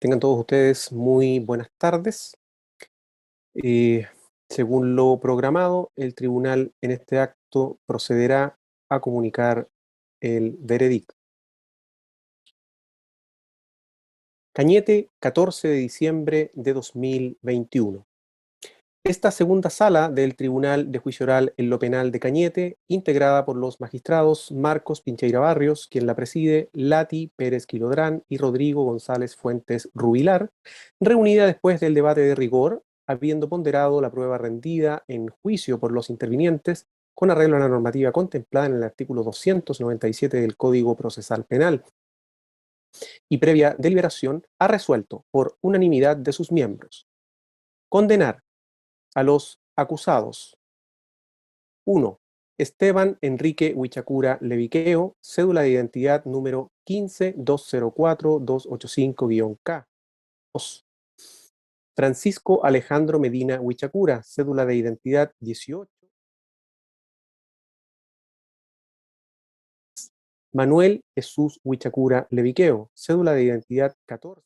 Tengan todos ustedes muy buenas tardes. Eh, Según lo programado, el tribunal en este acto procederá a comunicar el veredicto. Cañete, 14 de diciembre de 2021. Esta segunda sala del Tribunal de Juicio Oral en lo Penal de Cañete, integrada por los magistrados Marcos Pincheira Barrios, quien la preside, Lati Pérez Quilodrán y Rodrigo González Fuentes Rubilar, reunida después del debate de rigor, habiendo ponderado la prueba rendida en juicio por los intervinientes, con arreglo a la normativa contemplada en el artículo 297 del Código Procesal Penal, y previa deliberación, ha resuelto, por unanimidad de sus miembros, condenar a los acusados: 1. Esteban Enrique Huichacura Leviqueo, cédula de identidad número 15204285-K. 2. Francisco Alejandro Medina Huichacura, cédula de identidad 18. Manuel Jesús Huichacura Leviqueo, cédula de identidad 14.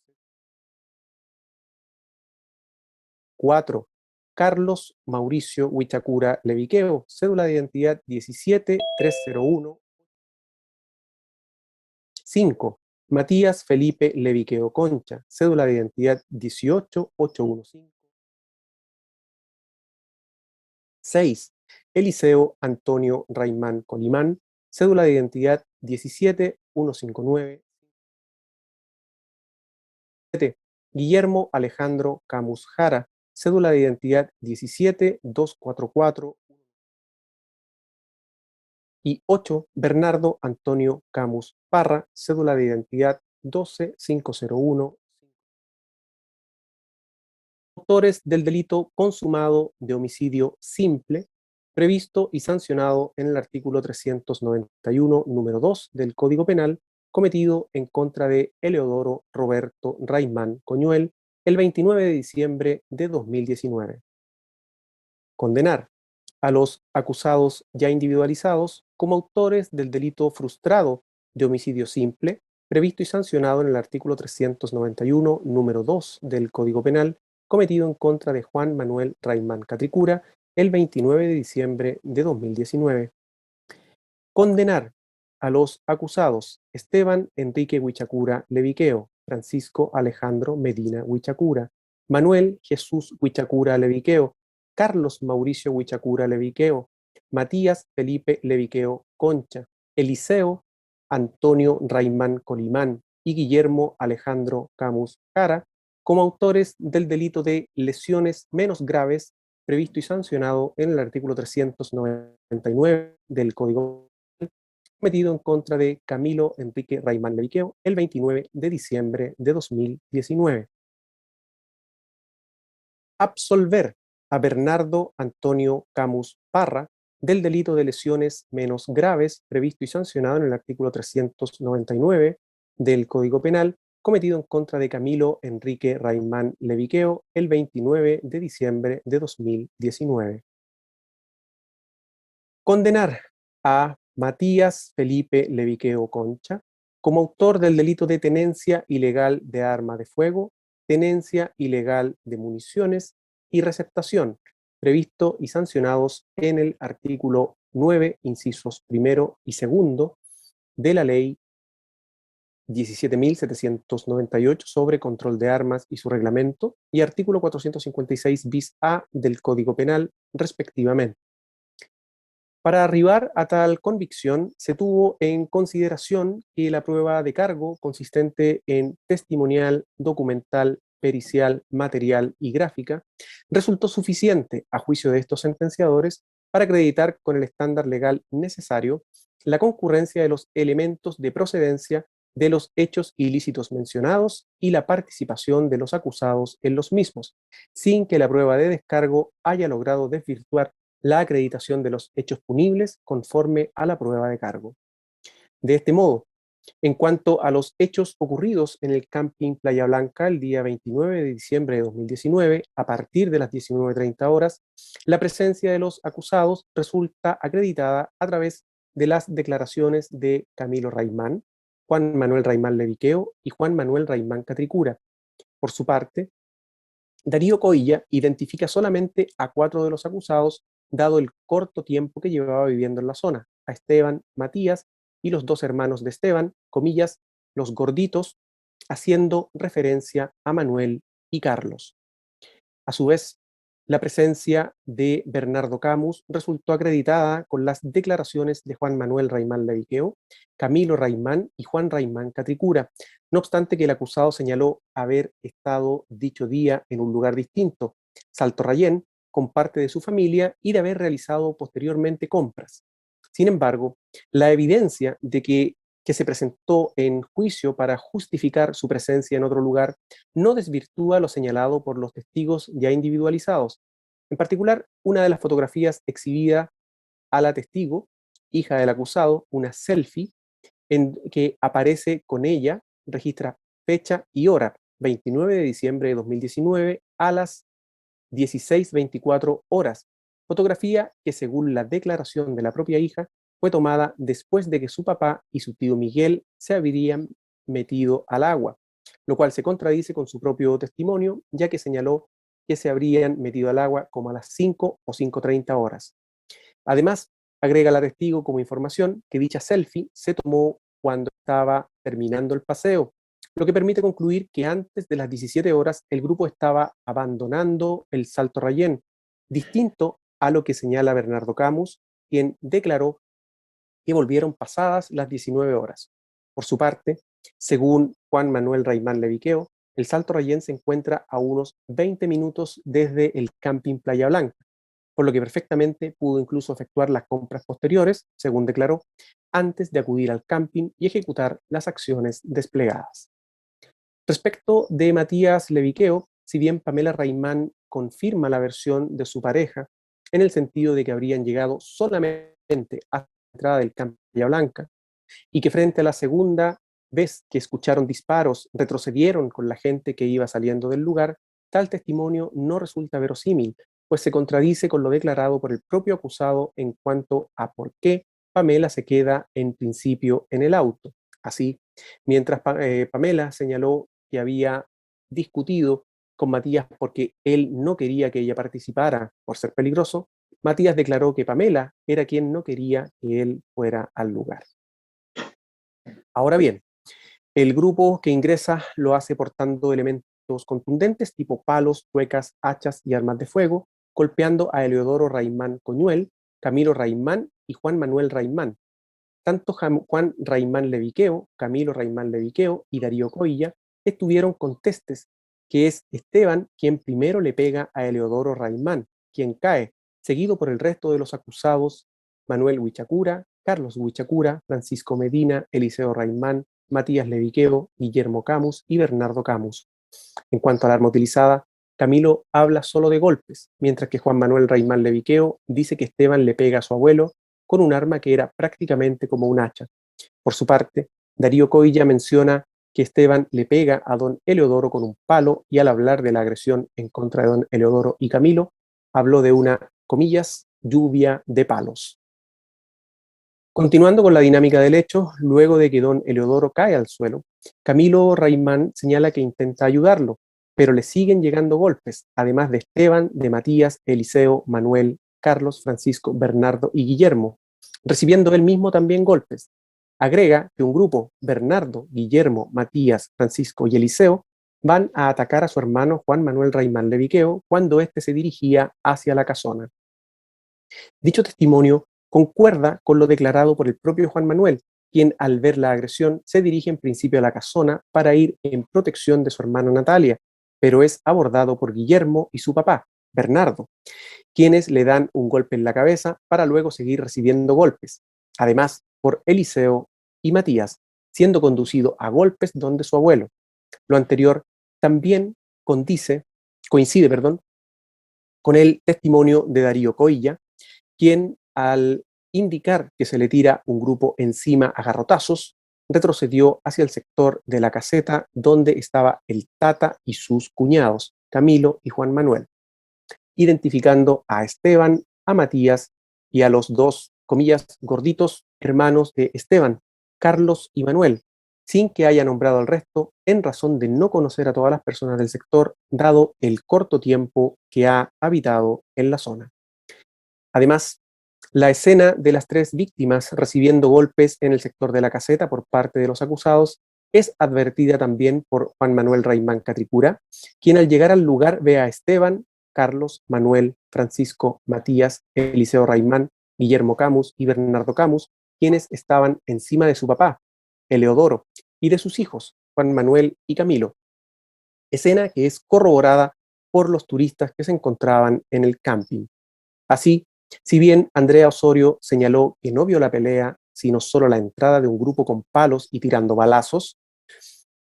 4. Carlos Mauricio Huichacura Leviqueo, cédula de identidad 17301. 5. Matías Felipe Leviqueo Concha, cédula de identidad 18815. 6. Eliseo Antonio Raimán Colimán, cédula de identidad 17159. 7. Guillermo Alejandro Camus Jara, cédula de identidad 17244. Y 8. Bernardo Antonio Camus Parra, cédula de identidad 12501. Autores del delito consumado de homicidio simple, previsto y sancionado en el artículo 391, número 2 del Código Penal, cometido en contra de Eleodoro Roberto Raimán Coñuel el 29 de diciembre de 2019. Condenar a los acusados ya individualizados como autores del delito frustrado de homicidio simple, previsto y sancionado en el artículo 391, número 2 del Código Penal, cometido en contra de Juan Manuel Raimán Catricura el 29 de diciembre de 2019. Condenar a los acusados Esteban Enrique Huichacura Leviqueo, Francisco Alejandro Medina Huichacura, Manuel Jesús Huichacura Leviqueo, Carlos Mauricio Huichacura Leviqueo, Matías Felipe Leviqueo Concha, Eliseo Antonio Raimán Colimán y Guillermo Alejandro Camus Jara como autores del delito de lesiones menos graves previsto y sancionado en el artículo 399 del Código cometido en contra de Camilo Enrique Raimán Leviqueo el 29 de diciembre de 2019. Absolver a Bernardo Antonio Camus Parra del delito de lesiones menos graves previsto y sancionado en el artículo 399 del Código Penal cometido en contra de Camilo Enrique Raimán Leviqueo el 29 de diciembre de 2019. Condenar a Matías Felipe Leviqueo Concha como autor del delito de tenencia ilegal de arma de fuego, tenencia ilegal de municiones y receptación, previsto y sancionados en el artículo 9, incisos primero y segundo de la Ley 17.798 sobre control de armas y su reglamento, y artículo 456 bis A del Código Penal, respectivamente. Para arribar a tal convicción, se tuvo en consideración que la prueba de cargo, consistente en testimonial, documental, pericial, material y gráfica, resultó suficiente, a juicio de estos sentenciadores, para acreditar con el estándar legal necesario la concurrencia de los elementos de procedencia de los hechos ilícitos mencionados y la participación de los acusados en los mismos, sin que la prueba de descargo haya logrado desvirtuar la acreditación de los hechos punibles conforme a la prueba de cargo. De este modo, en cuanto a los hechos ocurridos en el camping Playa Blanca el día 29 de diciembre de 2019, a partir de las 19:30 horas, la presencia de los acusados resulta acreditada a través de las declaraciones de Camilo Raimán, Juan Manuel Raimán Leviqueo y Juan Manuel Raimán Catricura, Por su parte, Darío Coilla identifica solamente a 4 de los acusados, dado el corto tiempo que llevaba viviendo en la zona: a Esteban, Matías y los 2 hermanos de Esteban, comillas, los gorditos, haciendo referencia a Manuel y Carlos. A su vez, la presencia de Bernardo Camus resultó acreditada con las declaraciones de Juan Manuel Raimán Leviqueo, Camilo Raimán y Juan Raimán Catricura, no obstante que el acusado señaló haber estado dicho día en un lugar distinto, Salto Rayén, con parte de su familia y de haber realizado posteriormente compras. Sin embargo, la evidencia de que se presentó en juicio para justificar su presencia en otro lugar no desvirtúa lo señalado por los testigos ya individualizados. En particular, una de las fotografías exhibida a la testigo, hija del acusado, una selfie, en que aparece con ella, registra fecha y hora: 29 de diciembre de 2019 a las 16:24 horas. Fotografía que, según la declaración de la propia hija, fue tomada después de que su papá y su tío Miguel se habrían metido al agua, lo cual se contradice con su propio testimonio, ya que señaló que se habrían metido al agua como a las 5 o 5:30 horas. Además, agrega la testigo como información que dicha selfie se tomó cuando estaba terminando el paseo, lo que permite concluir que antes de las 17 horas el grupo estaba abandonando el Salto Rayén, distinto a lo que señala Bernardo Camus, quien declaró que volvieron pasadas las 19 horas. Por su parte, según Juan Manuel Raimán Leviqueo, el Salto Rayén se encuentra a unos 20 minutos desde el camping Playa Blanca, por lo que perfectamente pudo incluso efectuar las compras posteriores, según declaró, antes de acudir al camping y ejecutar las acciones desplegadas. Respecto de Matías Leviqueo, si bien Pamela Raimán confirma la versión de su pareja, en el sentido de que habrían llegado solamente a la entrada del campo de Playa Blanca y que frente a la segunda vez que escucharon disparos retrocedieron con la gente que iba saliendo del lugar, tal testimonio no resulta verosímil, pues se contradice con lo declarado por el propio acusado en cuanto a por qué Pamela se queda en principio en el auto. Así, mientras Pamela señaló que había discutido con Matías porque él no quería que ella participara por ser peligroso, Matías declaró que Pamela era quien no quería que él fuera al lugar. Ahora bien, el grupo que ingresa lo hace portando elementos contundentes tipo palos, tuecas, hachas y armas de fuego, golpeando a Eleodoro Raimán Coñuel, Camilo Raimán y Juan Manuel Raimán. Tanto Juan Raimán Leviqueo, Camilo Raimán Leviqueo y Darío Coilla estuvieron contestes, que es Esteban quien primero le pega a Eleodoro Raimán, quien cae, seguido por el resto de los acusados: Manuel Huichacura, Carlos Huichacura, Francisco Medina, Eliseo Raimán, Matías Leviqueo, Guillermo Camus y Bernardo Camus. En cuanto al arma utilizada, Camilo habla solo de golpes, mientras que Juan Manuel Raimán Leviqueo dice que Esteban le pega a su abuelo con un arma que era prácticamente como un hacha. Por su parte, Darío Coilla menciona que Esteban le pega a don Eleodoro con un palo, y al hablar de la agresión en contra de don Eleodoro y Camilo, habló de una, comillas, lluvia de palos. Continuando con la dinámica del hecho, luego de que don Eleodoro cae al suelo, Camilo Raimán señala que intenta ayudarlo, pero le siguen llegando golpes, además de Esteban, de Matías, Eliseo, Manuel, Carlos, Francisco, Bernardo y Guillermo, recibiendo él mismo también golpes. Agrega que un grupo, Bernardo, Guillermo, Matías, Francisco y Eliseo, van a atacar a su hermano Juan Manuel Raimán Leviqueo cuando éste se dirigía hacia la casona. Dicho testimonio concuerda con lo declarado por el propio Juan Manuel, quien al ver la agresión se dirige en principio a la casona para ir en protección de su hermana Natalia, pero es abordado por Guillermo y su papá, Bernardo, quienes le dan un golpe en la cabeza para luego seguir recibiendo golpes. Además, por Eliseo y Matías, siendo conducido a golpes donde su abuelo. Lo anterior también coincide con el testimonio de Darío Coilla, quien, al indicar que se le tira un grupo encima a garrotazos, retrocedió hacia el sector de la caseta donde estaba el Tata y sus cuñados, Camilo y Juan Manuel, identificando a Esteban, a Matías y a los 2, comillas, gorditos hermanos de Esteban, Carlos y Manuel, sin que haya nombrado al resto, en razón de no conocer a todas las personas del sector, dado el corto tiempo que ha habitado en la zona. Además, la escena de las tres víctimas recibiendo golpes en el sector de la caseta por parte de los acusados es advertida también por Juan Manuel Raimán Catricura, quien al llegar al lugar ve a Esteban, Carlos, Manuel, Francisco, Matías, Eliseo Raimán, Guillermo Camus y Bernardo Camus, quienes estaban encima de su papá, Eleodoro, y de sus hijos, Juan Manuel y Camilo. Escena que es corroborada por los turistas que se encontraban en el camping. Así, si bien Andrea Osorio señaló que no vio la pelea, sino solo la entrada de un grupo con palos y tirando balazos,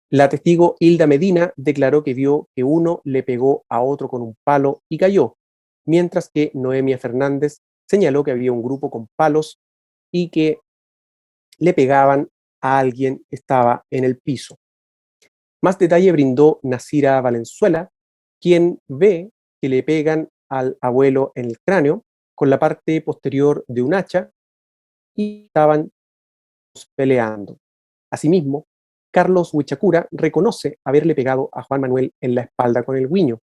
la testigo Hilda Medina declaró que vio que uno le pegó a otro con un palo y cayó, mientras que Noemia Fernández señaló que había un grupo con palos y que le pegaban a alguien que estaba en el piso. Más detalle brindó Nasira Valenzuela, quien ve que le pegan al abuelo en el cráneo con la parte posterior de un hacha y estaban peleando. Asimismo, Carlos Huichacura reconoce haberle pegado a Juan Manuel en la espalda con el guiño.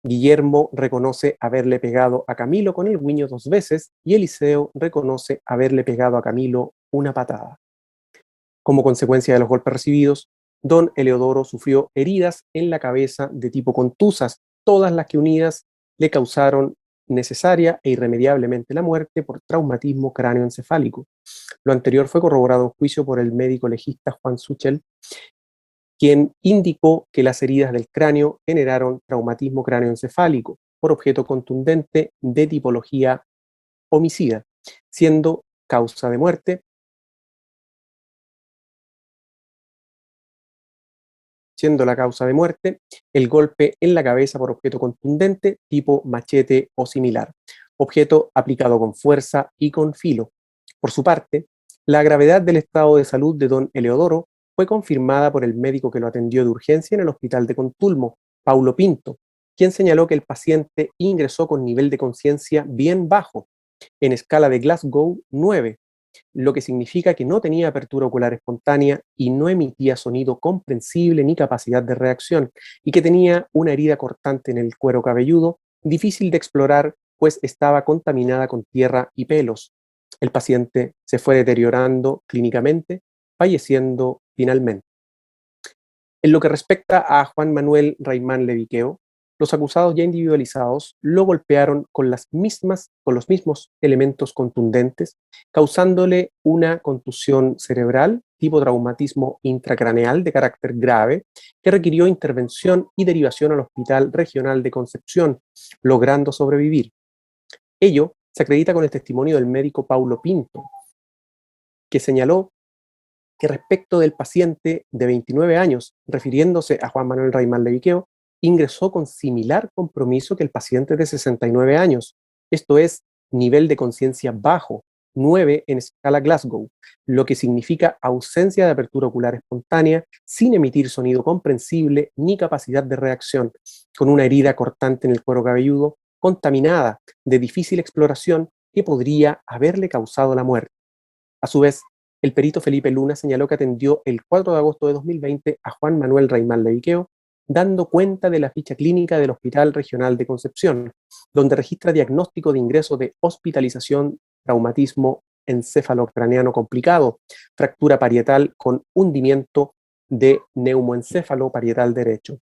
Guillermo reconoce haberle pegado a Camilo con el guiño 2 veces y Eliseo reconoce haberle pegado a Camilo una patada. Como consecuencia de los golpes recibidos, don Eleodoro sufrió heridas en la cabeza de tipo contusas, todas las que unidas le causaron necesaria e irremediablemente la muerte por traumatismo cráneoencefálico. Lo anterior fue corroborado en juicio por el médico legista Juan Suchel, quien indicó que las heridas del cráneo generaron traumatismo cráneoencefálico por objeto contundente de tipología homicida, siendo causa de muerte siendo la causa de muerte el golpe en la cabeza por objeto contundente tipo machete o similar, objeto aplicado con fuerza y con filo. Por su parte, la gravedad del estado de salud de don Eleodoro fue confirmada por el médico que lo atendió de urgencia en el hospital de Contulmo, Paulo Pinto, quien señaló que el paciente ingresó con nivel de conciencia bien bajo, en escala de Glasgow 9, lo que significa que no tenía apertura ocular espontánea y no emitía sonido comprensible ni capacidad de reacción, y que tenía una herida cortante en el cuero cabelludo, difícil de explorar, pues estaba contaminada con tierra y pelos. El paciente se fue deteriorando clínicamente, falleciendo finalmente. En lo que respecta a Juan Manuel Raimán Leviqueo, los acusados ya individualizados lo golpearon con los mismos elementos contundentes, causándole una contusión cerebral tipo traumatismo intracraneal de carácter grave que requirió intervención y derivación al Hospital Regional de Concepción, logrando sobrevivir. Ello se acredita con el testimonio del médico Paulo Pinto, que señaló que respecto del paciente de 29 años, refiriéndose a Juan Manuel Raimán Leviqueo, ingresó con similar compromiso que el paciente de 69 años, esto es, nivel de conciencia bajo, 9 en escala Glasgow, lo que significa ausencia de apertura ocular espontánea, sin emitir sonido comprensible ni capacidad de reacción, con una herida cortante en el cuero cabelludo, contaminada, de difícil exploración, que podría haberle causado la muerte. A su vez, el perito Felipe Luna señaló que atendió el 4 de agosto de 2020 a Juan Manuel Raimán Leviqueo, dando cuenta de la ficha clínica del Hospital Regional de Concepción, donde registra diagnóstico de ingreso de hospitalización, traumatismo encefalocraneano complicado, fractura parietal con hundimiento de neumoencéfalo parietal derecho.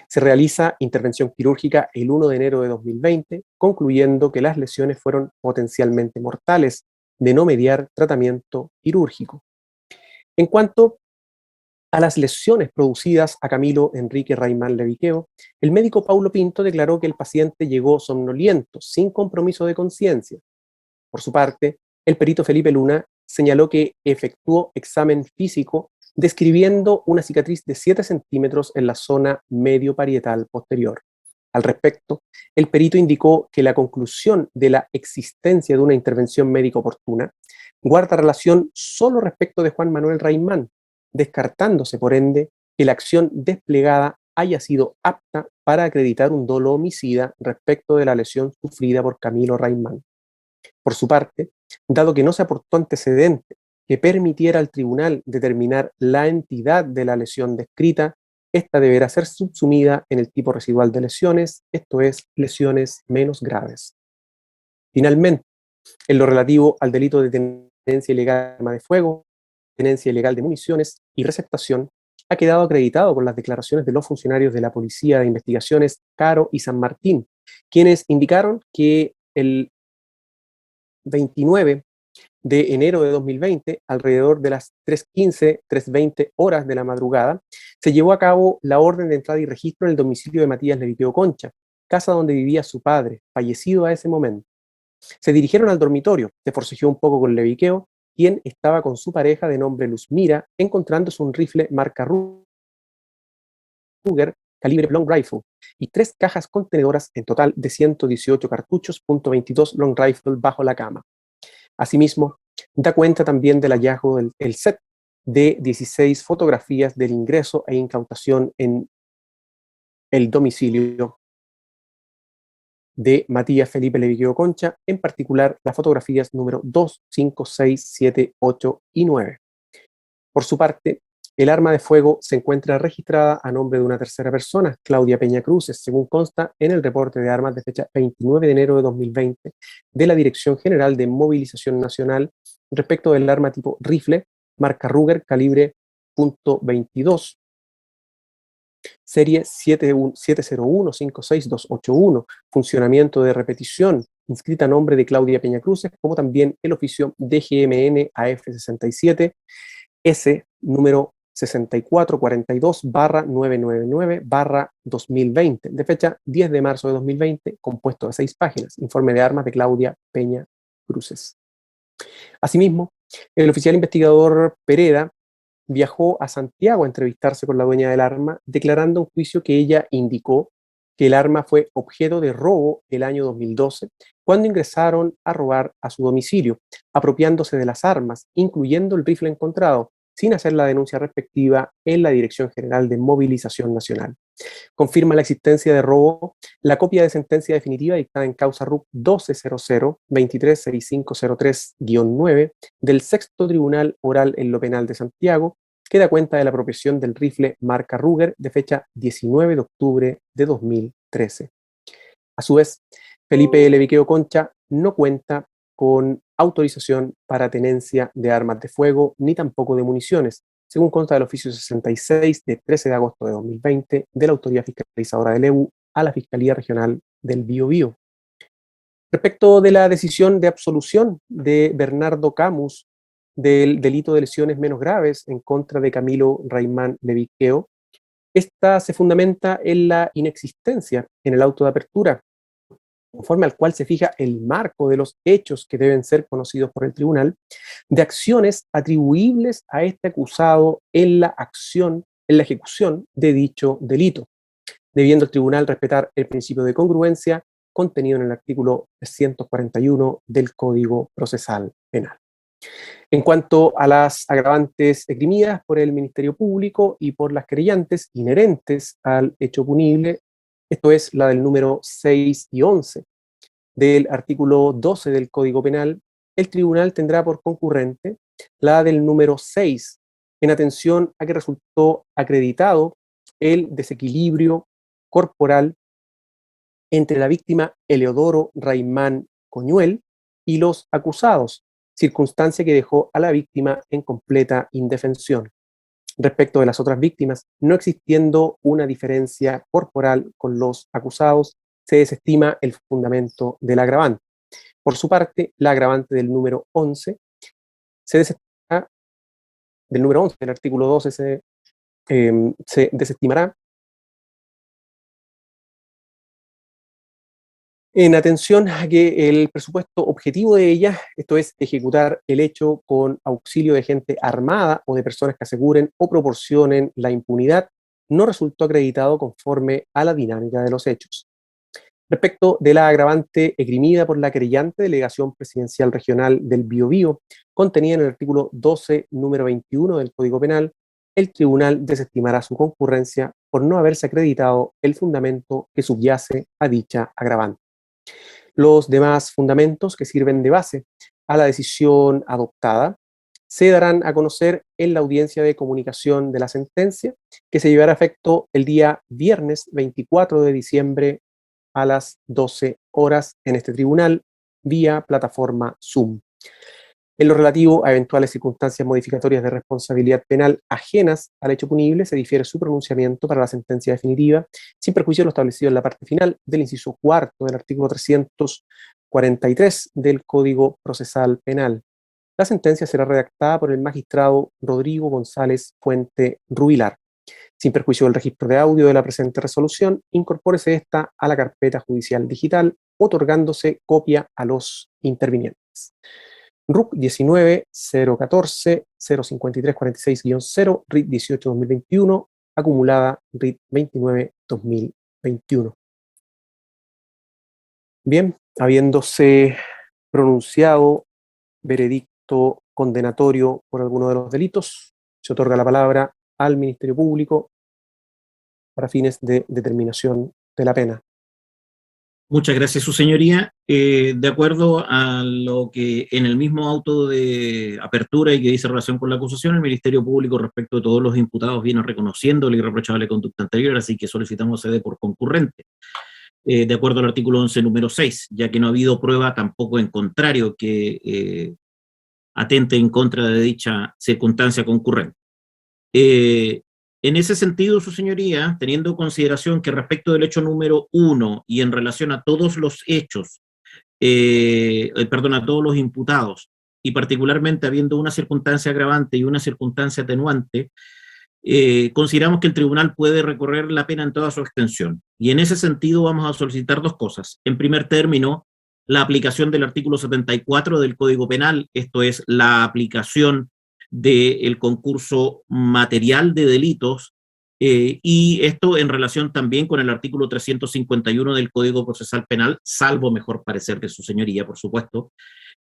Se realiza intervención quirúrgica el 1 de enero de 2020, concluyendo que las lesiones fueron potencialmente mortales, de no mediar tratamiento quirúrgico. En cuanto a las lesiones producidas a Camilo Enrique Raimán Leviqueo, el médico Paulo Pinto declaró que el paciente llegó somnoliento, sin compromiso de conciencia. Por su parte, el perito Felipe Luna señaló que efectuó examen físico describiendo una cicatriz de 7 centímetros en la zona medio parietal posterior. Al respecto, el perito indicó que la conclusión de la existencia de una intervención médica oportuna guarda relación solo respecto de Juan Manuel Raimán, descartándose por ende que la acción desplegada haya sido apta para acreditar un dolo homicida respecto de la lesión sufrida por Camilo Raimán. Por su parte, dado que no se aportó antecedente que permitiera al tribunal determinar la entidad de la lesión descrita, esta deberá ser subsumida en el tipo residual de lesiones, esto es, lesiones menos graves. Finalmente, en lo relativo al delito de tenencia ilegal de arma de fuego, tenencia ilegal de municiones y receptación, ha quedado acreditado con las declaraciones de los funcionarios de la Policía de Investigaciones Caro y San Martín, quienes indicaron que el 29 de enero de 2020, alrededor de las 3:15, 3:20 horas de la madrugada, se llevó a cabo la orden de entrada y registro en el domicilio de Matías Leviqueo Concha, casa donde vivía su padre, fallecido a ese momento. Se dirigieron al dormitorio, se forcejeó un poco con Leviqueo, quien estaba con su pareja de nombre Luzmira, encontrándose un rifle marca Ruger calibre long rifle y 3 cajas contenedoras en total de 118 cartuchos .22 long rifle bajo la cama. Asimismo, da cuenta también del hallazgo del set de 16 fotografías del ingreso e incautación en el domicilio de Matías Felipe Leviqueo Concha, en particular las fotografías número 2, 5, 6, 7, 8 y 9. Por su parte, el arma de fuego se encuentra registrada a nombre de una tercera persona, Claudia Peña Cruces, según consta en el reporte de armas de fecha 29 de enero de 2020 de la Dirección General de Movilización Nacional respecto del arma tipo rifle, marca Ruger, calibre .22, serie 701-56281, funcionamiento de repetición, inscrita a nombre de Claudia Peña Cruces, como también el oficio DGMN AF67, S número 6442-999-2020, de fecha 10 de marzo de 2020, compuesto de 6 páginas, informe de armas de Claudia Peña Cruces. Asimismo, el oficial investigador Pereda viajó a Santiago a entrevistarse con la dueña del arma, declarando en juicio que ella indicó que el arma fue objeto de robo el año 2012, cuando ingresaron a robar a su domicilio, apropiándose de las armas, incluyendo el rifle encontrado, sin hacer la denuncia respectiva en la Dirección General de Movilización Nacional. Confirma la existencia de robo la copia de sentencia definitiva dictada en causa RUC 1200-236503-9 del Sexto Tribunal Oral en lo Penal de Santiago, que da cuenta de la apropiación del rifle marca Ruger de fecha 19 de octubre de 2013. A su vez, Felipe Leviqueo Concha no cuenta con autorización para tenencia de armas de fuego ni tampoco de municiones, según consta del oficio 66 de 13 de agosto de 2020 de la Autoridad Fiscalizadora del EBU a la Fiscalía Regional del Biobío. Respecto de la decisión de absolución de Bernardo Camus del delito de lesiones menos graves en contra de Camilo Raimán Leviqueo, esta se fundamenta en la inexistencia en el auto de apertura, conforme al cual se fija el marco de los hechos que deben ser conocidos por el tribunal, de acciones atribuibles a este acusado en la ejecución de dicho delito, debiendo el tribunal respetar el principio de congruencia contenido en el artículo 341 del Código Procesal Penal. En cuanto a las agravantes esgrimidas por el Ministerio Público y por las querellantes inherentes al hecho punible, esto es la del número 6 y 11 del artículo 12 del Código Penal, el tribunal tendrá por concurrente la del número 6, en atención a que resultó acreditado el desequilibrio corporal entre la víctima Eleodoro Raimán Coñuel y los acusados, circunstancia que dejó a la víctima en completa indefensión. Respecto de las otras víctimas, no existiendo una diferencia corporal con los acusados, se desestima el fundamento del agravante. Por su parte, la agravante del número 11 se desestima, del número 11 del artículo 12 se desestimará en atención a que el presupuesto objetivo de ella, esto es ejecutar el hecho con auxilio de gente armada o de personas que aseguren o proporcionen la impunidad, no resultó acreditado conforme a la dinámica de los hechos. Respecto de la agravante esgrimida por la querellante Delegación Presidencial Regional del Biobío, contenida en el artículo 12, número 21 del Código Penal, el tribunal desestimará su concurrencia por no haberse acreditado el fundamento que subyace a dicha agravante. Los demás fundamentos que sirven de base a la decisión adoptada se darán a conocer en la audiencia de comunicación de la sentencia, que se llevará a efecto el día viernes 24 de diciembre a las 12 horas en este tribunal, vía plataforma Zoom. En lo relativo a eventuales circunstancias modificatorias de responsabilidad penal ajenas al hecho punible, se difiere su pronunciamiento para la sentencia definitiva, sin perjuicio de lo establecido en la parte final del inciso cuarto del artículo 343 del Código Procesal Penal. La sentencia será redactada por el magistrado Rodrigo González Puente Rubilar. Sin perjuicio del registro de audio de la presente resolución, incorpórese esta a la carpeta judicial digital, otorgándose copia a los intervinientes. RUC 19-014-05346-0, RIT 18-2021, acumulada RIT 29-2021. Bien, habiéndose pronunciado veredicto condenatorio por alguno de los delitos, se otorga la palabra al Ministerio Público para fines de determinación de la pena. Muchas gracias, su señoría. De acuerdo a lo que en el mismo auto de apertura y que dice relación con la acusación, el Ministerio Público respecto de todos los imputados viene reconociendo la irreprochable conducta anterior, así que solicitamos sede por concurrente. De acuerdo al artículo 11, número 6, ya que no ha habido prueba tampoco en contrario que atente en contra de dicha circunstancia concurrente. En ese sentido, su señoría, teniendo en consideración que respecto del hecho número 1 y en relación a todos los hechos, a todos los imputados, y particularmente habiendo una circunstancia agravante y una circunstancia atenuante, consideramos que el tribunal puede recorrer la pena en toda su extensión. Y en ese sentido vamos a solicitar dos cosas. En primer término, la aplicación del artículo 74 del Código Penal, esto es, la aplicación del concurso material de delitos, y esto en relación también con el artículo 351 del Código Procesal Penal, salvo mejor parecer de su señoría, por supuesto.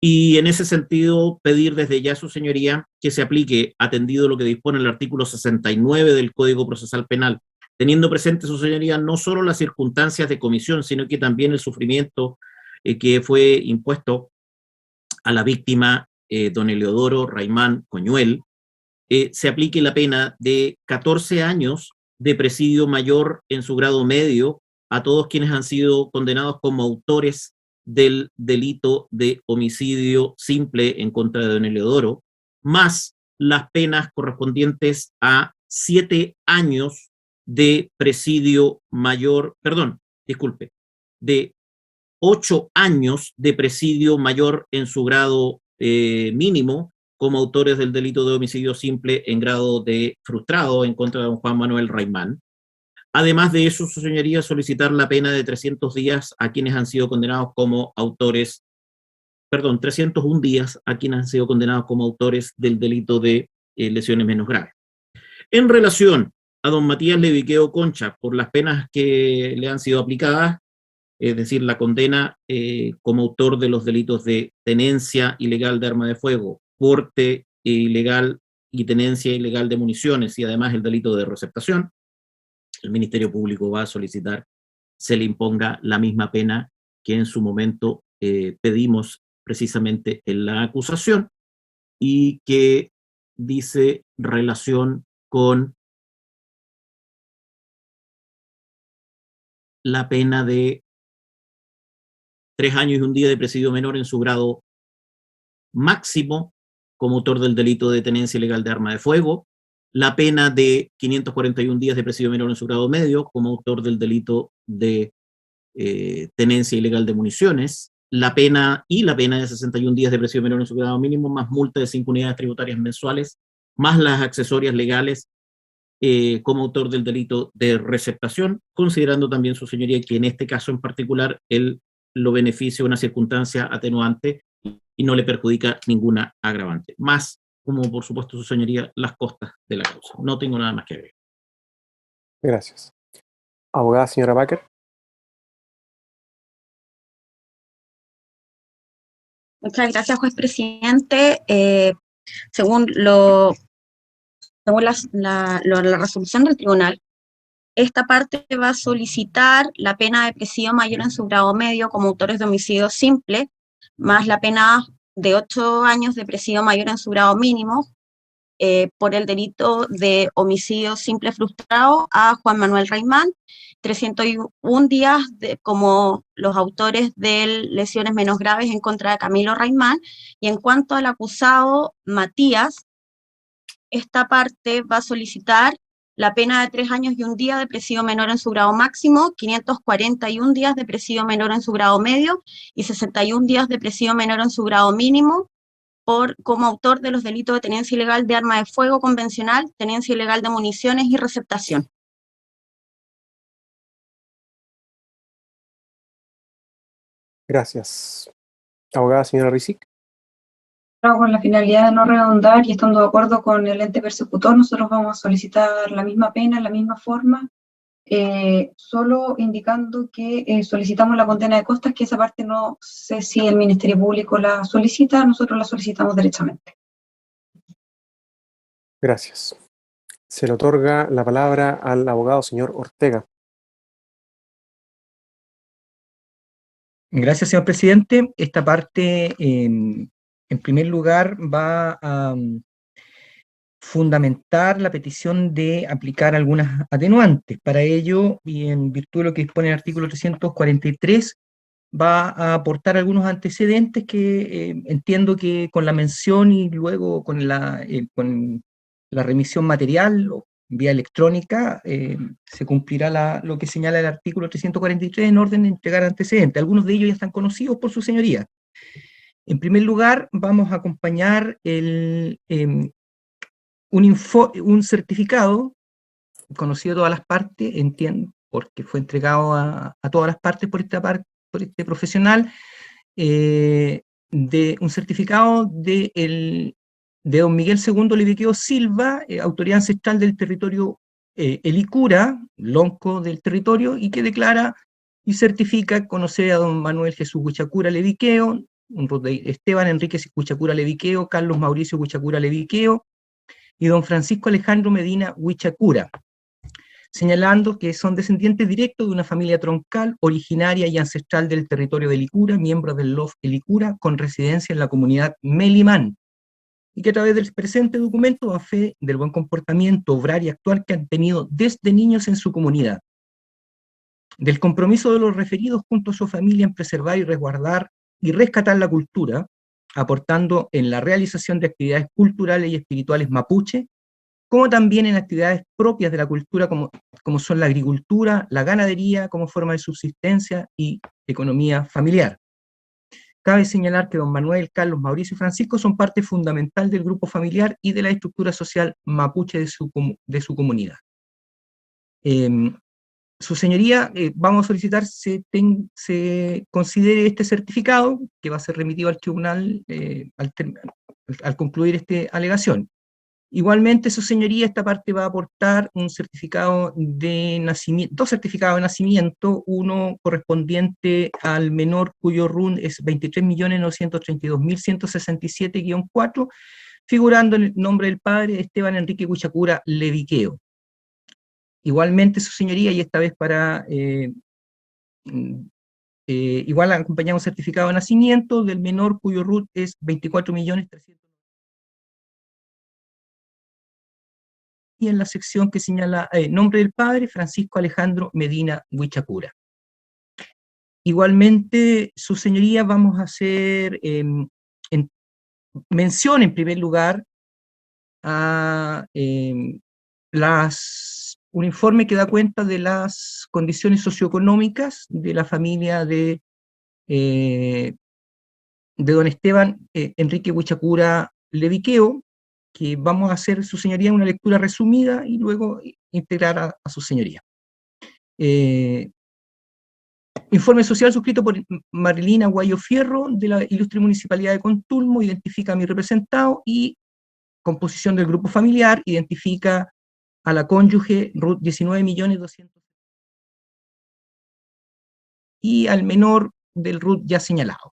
Y en ese sentido, pedir desde ya a su señoría que se aplique, atendido lo que dispone el artículo 69 del Código Procesal Penal, teniendo presente, su señoría, no solo las circunstancias de comisión, sino que también el sufrimiento que fue impuesto a la víctima, don Eleodoro Raimán Coñuel, se aplique la pena de 14 años de presidio mayor en su grado medio a todos quienes han sido condenados como autores del delito de homicidio simple en contra de don Eleodoro, más las penas correspondientes a 7 años de presidio mayor, de 8 años de presidio mayor en su grado mínimo como autores del delito de homicidio simple en grado de frustrado en contra de don Juan Manuel Raimán. Además de eso, su señoría, solicitar la pena de 300 días a quienes han sido condenados como autores, 301 días a quienes han sido condenados como autores del delito de lesiones menos graves. En relación a don Matías Leviqueo Concha, por las penas que le han sido aplicadas, es decir, la condena como autor de los delitos de tenencia ilegal de arma de fuego, porte ilegal y tenencia ilegal de municiones y además el delito de receptación, el Ministerio Público va a solicitar se le imponga la misma pena que en su momento pedimos precisamente en la acusación y que dice relación con la pena de 3 años y 1 día de presidio menor en su grado máximo como autor del delito de tenencia ilegal de arma de fuego, la pena de 541 días de presidio menor en su grado medio como autor del delito de tenencia ilegal de municiones, la pena de 61 días de presidio menor en su grado mínimo, más multa de 5 unidades tributarias mensuales, más las accesorias legales como autor del delito de receptación, considerando también, su señoría, que en este caso en particular él lo beneficia una circunstancia atenuante y no le perjudica ninguna agravante. Más, como por supuesto, su señoría, las costas de la causa. No tengo nada más que agregar. Gracias. Abogada, señora Baker. Muchas gracias, juez presidente. Según la resolución del tribunal, esta parte va a solicitar la pena de presidio mayor en su grado medio como autores de homicidio simple, más la pena de 8 años de presidio mayor en su grado mínimo por el delito de homicidio simple frustrado a Juan Manuel Reimán, 301 días como los autores de lesiones menos graves en contra de Camilo Reimán. Y en cuanto al acusado Matías, esta parte va a solicitar la pena de 3 años y 1 día de presidio menor en su grado máximo, 541 días de presidio menor en su grado medio y 61 días de presidio menor en su grado mínimo como autor de los delitos de tenencia ilegal de arma de fuego convencional, tenencia ilegal de municiones y receptación. Gracias. Abogada señora Rizic. Con la finalidad de no redundar y estando de acuerdo con el ente persecutor, nosotros vamos a solicitar la misma pena, la misma forma, solo indicando que solicitamos la condena de costas, que esa parte no sé si el Ministerio Público la solicita, nosotros la solicitamos derechamente. Gracias. Se le otorga la palabra al abogado señor Ortega. Gracias, señor presidente. Esta parte, en primer lugar, va a fundamentar la petición de aplicar algunas atenuantes. Para ello, y en virtud de lo que dispone el artículo 343, va a aportar algunos antecedentes que entiendo que con la mención y luego con la remisión material o vía electrónica se cumplirá lo que señala el artículo 343 en orden de entregar antecedentes. Algunos de ellos ya están conocidos por su señoría. En primer lugar, vamos a acompañar un certificado conocido a todas las partes, entiendo, porque fue entregado a todas las partes por este profesional, de un certificado de don Miguel II Leviqueo Silva, autoridad ancestral del territorio Helicura, lonco del territorio, y que declara y certifica conocer a don Manuel Jesús Huichacura Leviqueo, Esteban Enrique Huichacura Leviqueo, Carlos Mauricio Huichacura Leviqueo, y don Francisco Alejandro Medina Huichacura, señalando que son descendientes directos de una familia troncal, originaria y ancestral del territorio de Helicura, miembros del LOF Helicura, con residencia en la comunidad Melimán, y que a través del presente documento da fe del buen comportamiento obrar y actuar que han tenido desde niños en su comunidad, del compromiso de los referidos junto a su familia en preservar y resguardar y rescatar la cultura, aportando en la realización de actividades culturales y espirituales mapuche, como también en actividades propias de la cultura como son la agricultura, la ganadería como forma de subsistencia y economía familiar. Cabe señalar que don Manuel, Carlos, Mauricio y Francisco son parte fundamental del grupo familiar y de la estructura social mapuche de su comunidad. Su señoría, vamos a solicitar se considere este certificado, que va a ser remitido al tribunal al concluir esta alegación. Igualmente, su señoría, esta parte va a aportar un certificado de nacimiento, 2 certificados de nacimiento, uno correspondiente al menor cuyo RUN es 23.932.167-4, figurando en el nombre del padre Esteban Enrique Huichacura Leviqueo. Igualmente, su señoría, y esta vez para igual acompañamos certificado de nacimiento del menor cuyo RUT es 24.300.000. Y en la sección que señala nombre del padre, Francisco Alejandro Medina Huichacura. Igualmente, su señoría, vamos a hacer mención en primer lugar a un informe que da cuenta de las condiciones socioeconómicas de la familia de don Esteban Enrique Huichacura Leviqueo, que vamos a hacer, su señoría, una lectura resumida y luego integrar a su señoría. Informe social suscrito por Marilina Guayo Fierro, de la Ilustre Municipalidad de Contulmo, identifica a mi representado, y composición del grupo familiar, identifica a la cónyuge RUT 19.200.000 y al menor del RUT ya señalado.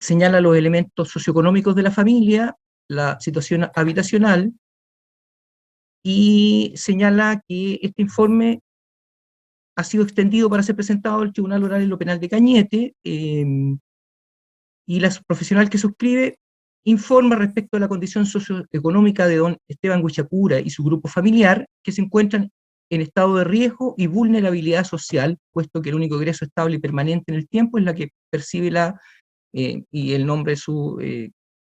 Señala los elementos socioeconómicos de la familia, la situación habitacional, y señala que este informe ha sido extendido para ser presentado al Tribunal Oral en lo Penal de Cañete, y la profesional que suscribe informa respecto a la condición socioeconómica de don Esteban Huichapura y su grupo familiar, que se encuentran en estado de riesgo y vulnerabilidad social, puesto que el único ingreso estable y permanente en el tiempo es la que percibe y el nombre de su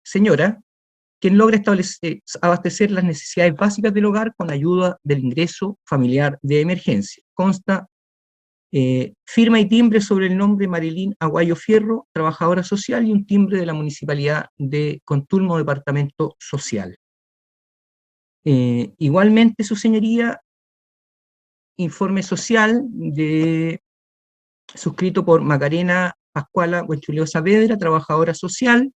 señora, quien logra abastecer las necesidades básicas del hogar con ayuda del ingreso familiar de emergencia. Consta firma y timbre sobre el nombre Marilyn Aguayo Fierro, trabajadora social, y un timbre de la Municipalidad de Contulmo, Departamento Social. Igualmente, su señoría, informe social suscrito por Macarena Pascuala Huenchuleo Saavedra, trabajadora social,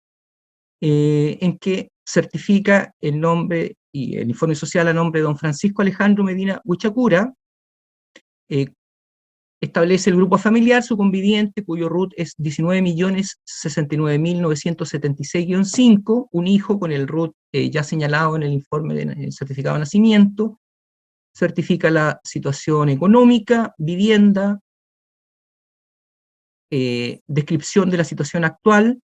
en que certifica el nombre y el informe social a nombre de don Francisco Alejandro Medina Huichapura. Establece el grupo familiar, su conviviente, cuyo RUT es 19.069.976-5, un hijo con el RUT ya señalado en el informe del certificado de nacimiento, certifica la situación económica, vivienda, descripción de la situación actual,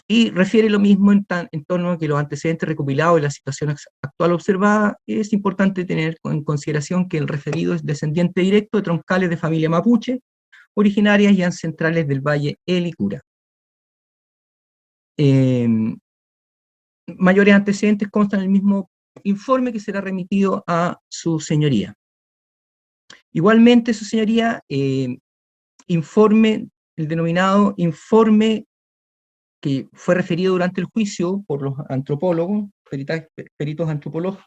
y refiere lo mismo en torno a que los antecedentes recopilados de la situación actual observada. Es importante tener en consideración que el referido es descendiente directo de troncales de familia mapuche, originarias y ancestrales del Valle El Icura. Mayores antecedentes constan en el mismo informe que será remitido a su señoría. Igualmente, su señoría, el denominado informe que fue referido durante el juicio por los antropólogos, peritos antropólogos,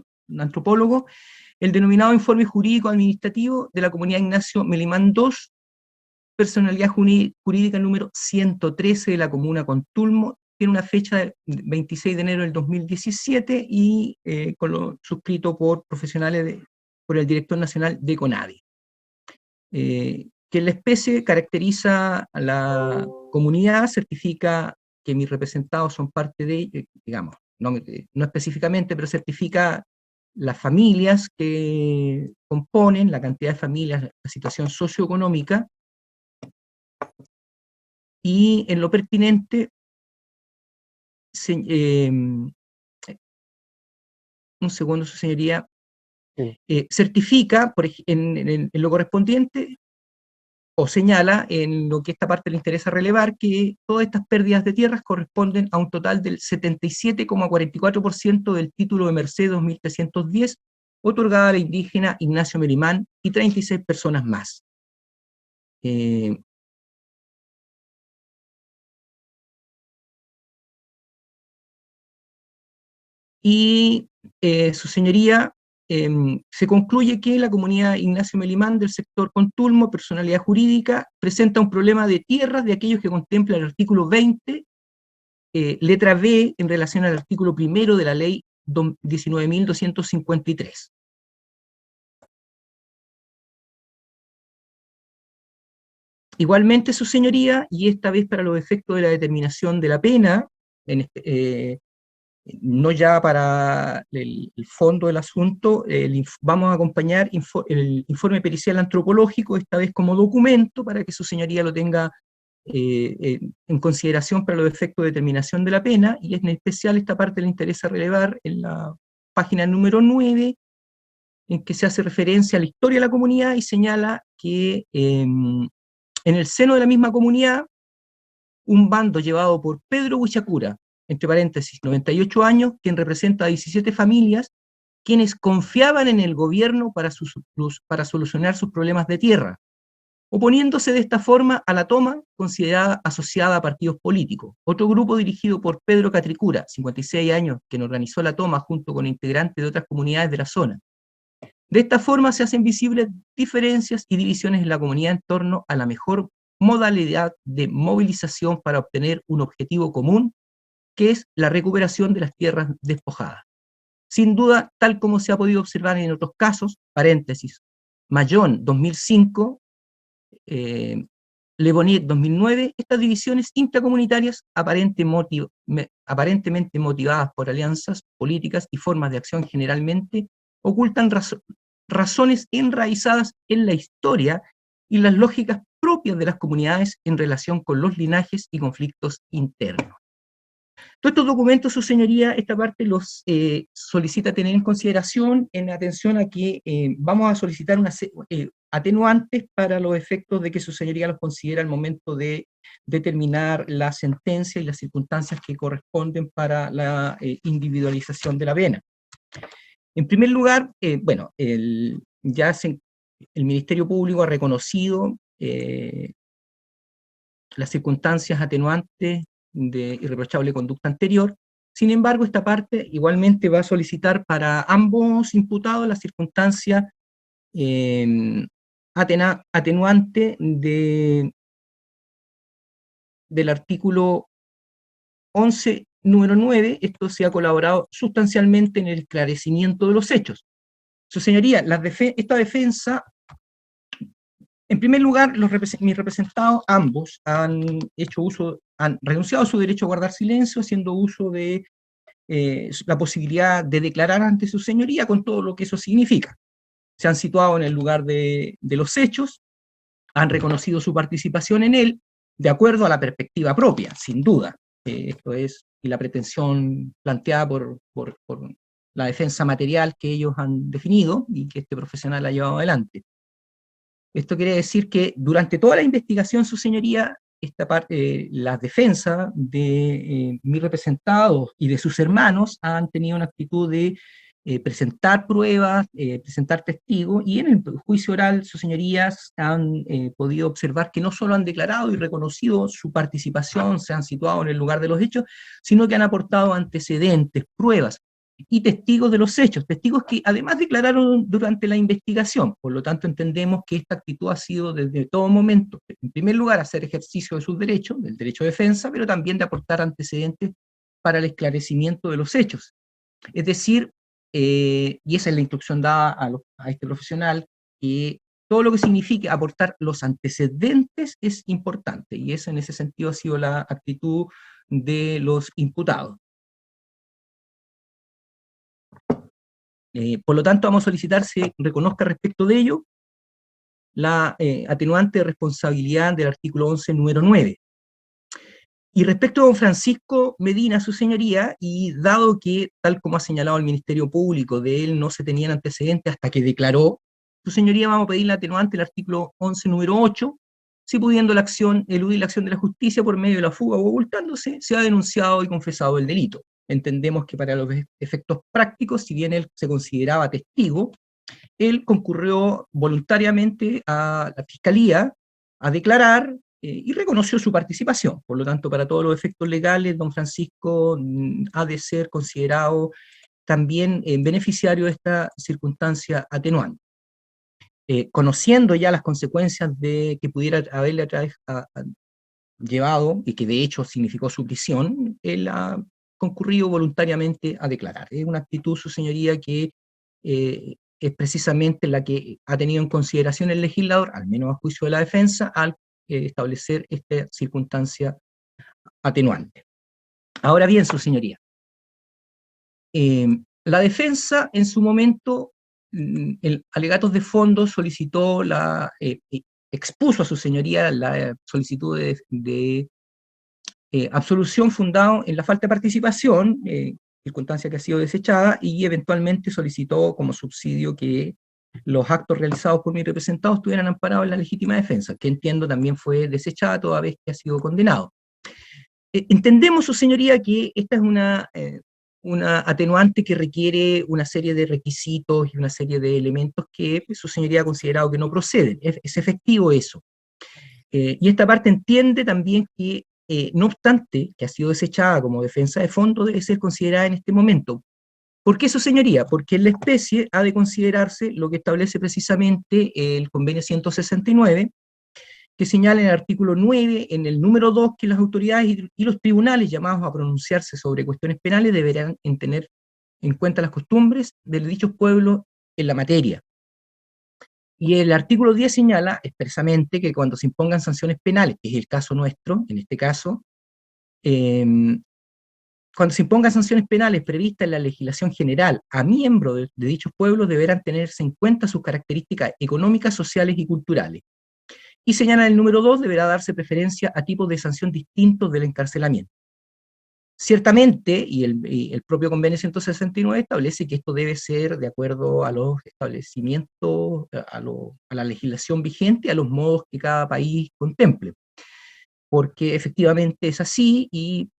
el denominado informe jurídico administrativo de la comunidad Ignacio Melimán II, personalidad jurídica número 113 de la comuna Contulmo, tiene una fecha del 26 de enero del 2017 y suscrito por profesionales por el director nacional de CONADI. Que la especie caracteriza a la comunidad, certifica que mis representados son parte de, digamos, no específicamente, pero certifica las familias que componen, la cantidad de familias, la situación socioeconómica, y en lo pertinente, un segundo, su señoría, certifica en lo correspondiente, o señala en lo que esta parte le interesa relevar, que todas estas pérdidas de tierras corresponden a un total del 77,44% del título de Merced 2310, otorgada a la indígena Ignacio Melimán y 36 personas más. Su señoría, se concluye que la comunidad Ignacio Melimán del sector Contulmo, personalidad jurídica, presenta un problema de tierras de aquellos que contempla el artículo 20, letra B, en relación al artículo 1 de la ley 19.253. Igualmente, su señoría, y esta vez para los efectos de la determinación de la pena, no ya para el fondo del asunto, vamos a acompañar el informe pericial antropológico, esta vez como documento, para que su señoría lo tenga en consideración para los efectos de determinación de la pena, y en especial esta parte le interesa relevar en la página número 9, en que se hace referencia a la historia de la comunidad y señala que en el seno de la misma comunidad, un bando llevado por Pedro Huichapura, entre paréntesis, 98 años, quien representa a 17 familias, quienes confiaban en el gobierno para solucionar sus problemas de tierra, oponiéndose de esta forma a la toma considerada asociada a partidos políticos. Otro grupo dirigido por Pedro Catricura, 56 años, quien organizó la toma junto con integrantes de otras comunidades de la zona. De esta forma se hacen visibles diferencias y divisiones en la comunidad en torno a la mejor modalidad de movilización para obtener un objetivo común, que es la recuperación de las tierras despojadas. Sin duda, tal como se ha podido observar en otros casos, paréntesis, Mayón 2005, Le Bonnier 2009, estas divisiones intracomunitarias aparentemente motivadas por alianzas políticas y formas de acción generalmente ocultan razones enraizadas en la historia y las lógicas propias de las comunidades en relación con los linajes y conflictos internos. Todos estos documentos, su señoría, esta parte los solicita tener en consideración en atención a que vamos a solicitar atenuantes para los efectos de que su señoría los considera al momento de determinar la sentencia y las circunstancias que corresponden para la individualización de la pena. En primer lugar, bueno, el Ministerio Público ha reconocido las circunstancias atenuantes de irreprochable conducta anterior. Sin embargo, esta parte igualmente va a solicitar para ambos imputados la circunstancia atenuante del artículo 11, número 9. Esto se ha colaborado sustancialmente en el esclarecimiento de los hechos. Su señoría, esta defensa, en primer lugar, mis representados, ambos, han renunciado a su derecho a guardar silencio, haciendo uso de la posibilidad de declarar ante su señoría con todo lo que eso significa. Se han situado en el lugar de los hechos, han reconocido su participación en él, de acuerdo a la perspectiva propia, sin duda. Esto es, y la pretensión planteada por la defensa material que ellos han definido y que este profesional ha llevado adelante. Esto quiere decir que durante toda la investigación, su señoría, las defensas de mis representados y de sus hermanos han tenido una actitud de presentar pruebas, presentar testigos, y en el juicio oral, sus señorías han podido observar que no solo han declarado y reconocido su participación, se han situado en el lugar de los hechos, sino que han aportado antecedentes, pruebas y testigos de los hechos, testigos que además declararon durante la investigación. Por lo tanto, entendemos que esta actitud ha sido desde todo momento, en primer lugar, hacer ejercicio de sus derechos, del derecho de defensa, pero también de aportar antecedentes para el esclarecimiento de los hechos. Es decir, y esa es la instrucción dada a este profesional, que todo lo que signifique aportar los antecedentes es importante, y esa en ese sentido ha sido la actitud de los imputados. Por lo tanto, vamos a solicitar se reconozca respecto de ello la atenuante de responsabilidad del artículo 11, número 9. Y respecto a don Francisco Medina, su señoría, y dado que, tal como ha señalado el Ministerio Público, de él no se tenían antecedentes hasta que declaró, su señoría, vamos a pedir la atenuante del artículo 11, número 8, si pudiendo eludir la acción de la justicia por medio de la fuga o ocultándose, se ha denunciado y confesado el delito. Entendemos que para los efectos prácticos, si bien él se consideraba testigo, él concurrió voluntariamente a la Fiscalía a declarar y reconoció su participación. Por lo tanto, para todos los efectos legales, don Francisco ha de ser considerado también beneficiario de esta circunstancia atenuante. Conociendo ya las consecuencias que pudiera haberle llevado, y que de hecho significó su prisión, él ha concurrido voluntariamente a declarar. Es una actitud, su señoría, que es precisamente la que ha tenido en consideración el legislador, al menos a juicio de la defensa, al establecer esta circunstancia atenuante. Ahora bien, su señoría, la defensa en su momento, el alegatos de fondo solicitó expuso a su señoría la solicitud de absolución fundado en la falta de participación, circunstancia que ha sido desechada, y eventualmente solicitó como subsidio que los actos realizados por mis representados estuvieran amparados en la legítima defensa, que entiendo también fue desechada toda vez que ha sido condenado. Entendemos, su señoría, que esta es una atenuante que requiere una serie de requisitos y una serie de elementos que su señoría ha considerado que no proceden. Es efectivo eso. Y esta parte entiende también que, no obstante que ha sido desechada como defensa de fondo, debe ser considerada en este momento. ¿Por qué, su señoría? Porque en la especie ha de considerarse lo que establece precisamente el convenio 169, que señala en el artículo 9, en el número 2, que las autoridades y los tribunales llamados a pronunciarse sobre cuestiones penales deberán tener en cuenta las costumbres de dichos pueblos en la materia. Y el artículo 10 señala expresamente que cuando se impongan sanciones penales, que es el caso nuestro, en este caso, cuando se impongan sanciones penales previstas en la legislación general a miembros de dichos pueblos, deberán tenerse en cuenta sus características económicas, sociales y culturales. Y señala el número 2, deberá darse preferencia a tipos de sanción distintos del encarcelamiento. Ciertamente, y el propio convenio 169 establece que esto debe ser de acuerdo a los establecimientos, a la legislación vigente, a los modos que cada país contemple. Porque efectivamente es así,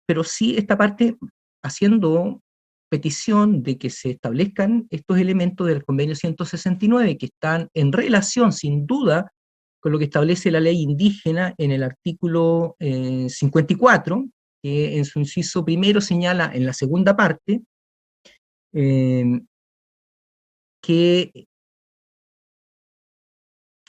pero sí esta parte haciendo petición de que se establezcan estos elementos del convenio 169 que están en relación, sin duda, con lo que establece la ley indígena en el artículo 54, que en su inciso primero señala en la segunda parte que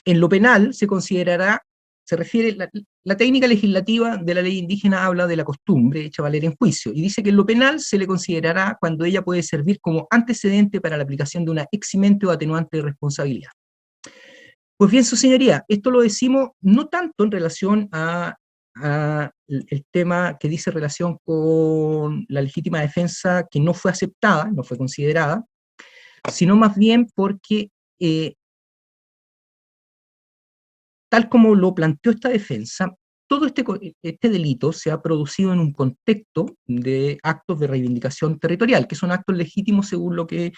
en lo penal se considerará, se refiere, la técnica legislativa de la ley indígena habla de la costumbre hecha valer en juicio, y dice que en lo penal se le considerará cuando ella puede servir como antecedente para la aplicación de una eximente o atenuante de responsabilidad. Pues bien, su señoría, esto lo decimos no tanto en relación a el tema que dice relación con la legítima defensa que no fue aceptada, no fue considerada, sino más bien porque tal como lo planteó esta defensa, todo este delito se ha producido en un contexto de actos de reivindicación territorial, que son actos legítimos según lo que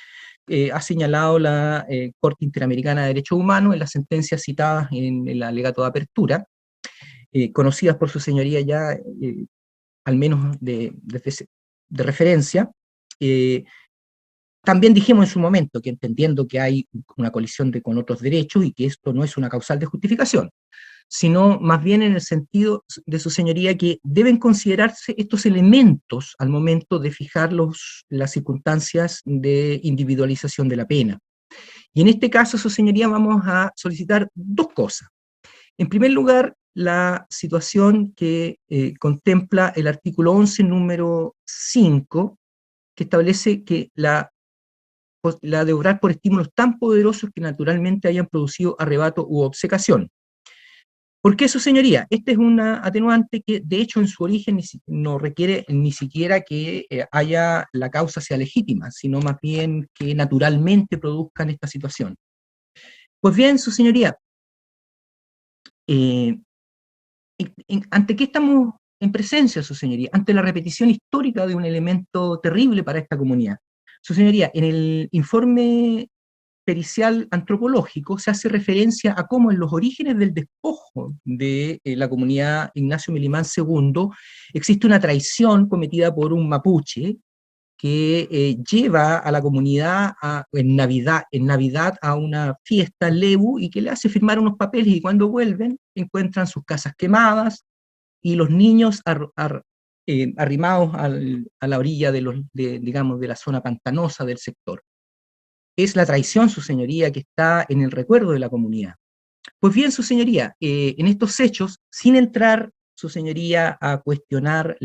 ha señalado la Corte Interamericana de Derechos Humanos en las sentencias citadas en el alegato de apertura, conocidas por su señoría ya, al menos de referencia. También dijimos en su momento que entendiendo que hay una colisión con otros derechos y que esto no es una causal de justificación, sino más bien en el sentido de su señoría que deben considerarse estos elementos al momento de fijar las circunstancias de individualización de la pena. Y en este caso, su señoría, vamos a solicitar dos cosas. En primer lugar, la situación que contempla el artículo 11, número 5, que establece que la de obrar por estímulos tan poderosos que naturalmente hayan producido arrebato u obcecación. ¿Por qué, su señoría? Esta es una atenuante que, de hecho, en su origen no requiere ni siquiera que la causa sea legítima, sino más bien que naturalmente produzcan esta situación. Pues bien, su señoría, ¿ante qué estamos en presencia, su señoría? Ante la repetición histórica de un elemento terrible para esta comunidad. Su señoría, en el informe pericial antropológico se hace referencia a cómo en los orígenes del despojo de la comunidad Ignacio Milimán II existe una traición cometida por un mapuche que lleva a la comunidad en Navidad a una fiesta lebu y que le hace firmar unos papeles, y cuando vuelven encuentran sus casas quemadas y los niños arrimados a la orilla digamos, de la zona pantanosa del sector. Es la traición, su señoría, que está en el recuerdo de la comunidad. Pues bien, su señoría, en estos hechos, sin entrar, su señoría, a cuestionar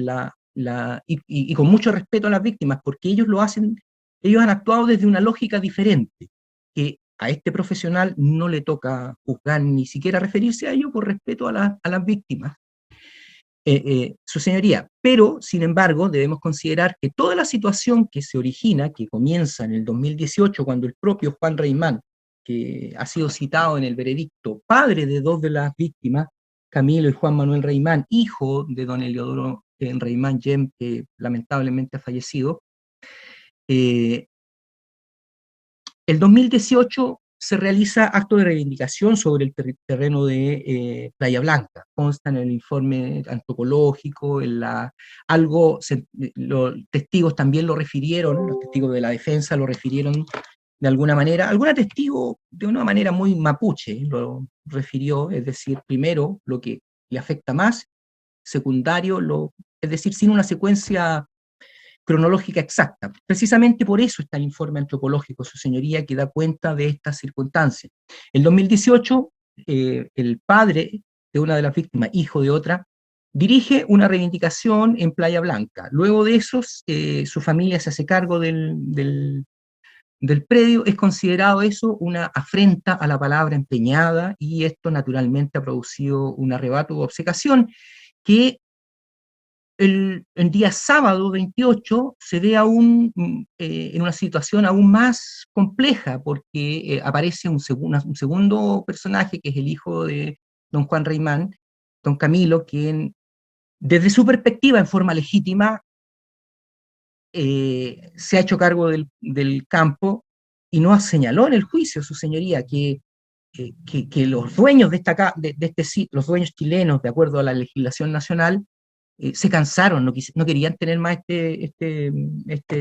y con mucho respeto a las víctimas, porque ellos han actuado desde una lógica diferente, que a este profesional no le toca juzgar ni siquiera referirse a ello por respeto a las víctimas. Su señoría, pero sin embargo debemos considerar que toda la situación que se origina, que comienza en el 2018, cuando el propio Juan Reimán, que ha sido citado en el veredicto, padre de dos de las víctimas, Camilo y Juan Manuel Reimán, hijo de don Eliodoro Reimán Yem, que lamentablemente ha fallecido, el 2018 se realiza acto de reivindicación sobre el terreno de Playa Blanca. Consta en el informe antropológico, los testigos también lo refirieron, los testigos de la defensa lo refirieron de alguna manera. Algún testigo de una manera muy mapuche lo refirió, es decir, primero lo que le afecta más, secundario, es decir, sin una secuencia cronológica exacta. Precisamente por eso está el informe antropológico, su señoría, que da cuenta de estas circunstancias. En 2018, el padre de una de las víctimas, hijo de otra, dirige una reivindicación en Playa Blanca. Luego de eso, su familia se hace cargo del predio. Es considerado eso una afrenta a la palabra empeñada, y esto naturalmente ha producido un arrebato o obcecación que el día sábado 28 se ve aún en una situación aún más compleja, porque aparece un segundo personaje, que es el hijo de don Juan Reymán, don Camilo, quien desde su perspectiva, en forma legítima, se ha hecho cargo del campo y no señaló en el juicio, su señoría, que los dueños de este sitio, los dueños chilenos, de acuerdo a la legislación nacional, se cansaron, no querían tener más este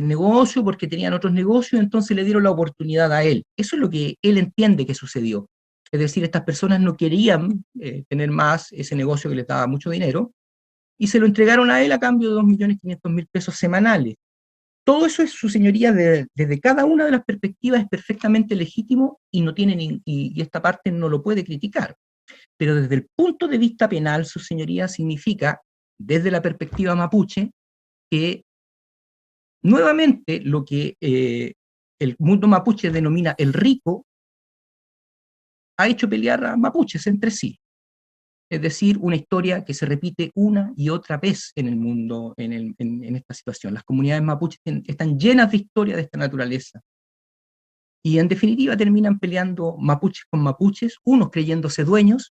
negocio porque tenían otros negocios, entonces le dieron la oportunidad a él. Eso es lo que él entiende que sucedió. Es decir, estas personas no querían tener más ese negocio que les daba mucho dinero, y se lo entregaron a él a cambio de 2.500.000 pesos semanales. Todo eso es, su señoría, desde cada una de las perspectivas es perfectamente legítimo y no tiene y esta parte no lo puede criticar. Pero desde el punto de vista penal, su señoría, significa, desde la perspectiva mapuche, que nuevamente lo que el mundo mapuche denomina el rico ha hecho pelear a mapuches entre sí. Es decir, una historia que se repite una y otra vez en el mundo, en esta situación. Las comunidades mapuches están llenas de historias de esta naturaleza. Y en definitiva terminan peleando mapuches con mapuches, unos creyéndose dueños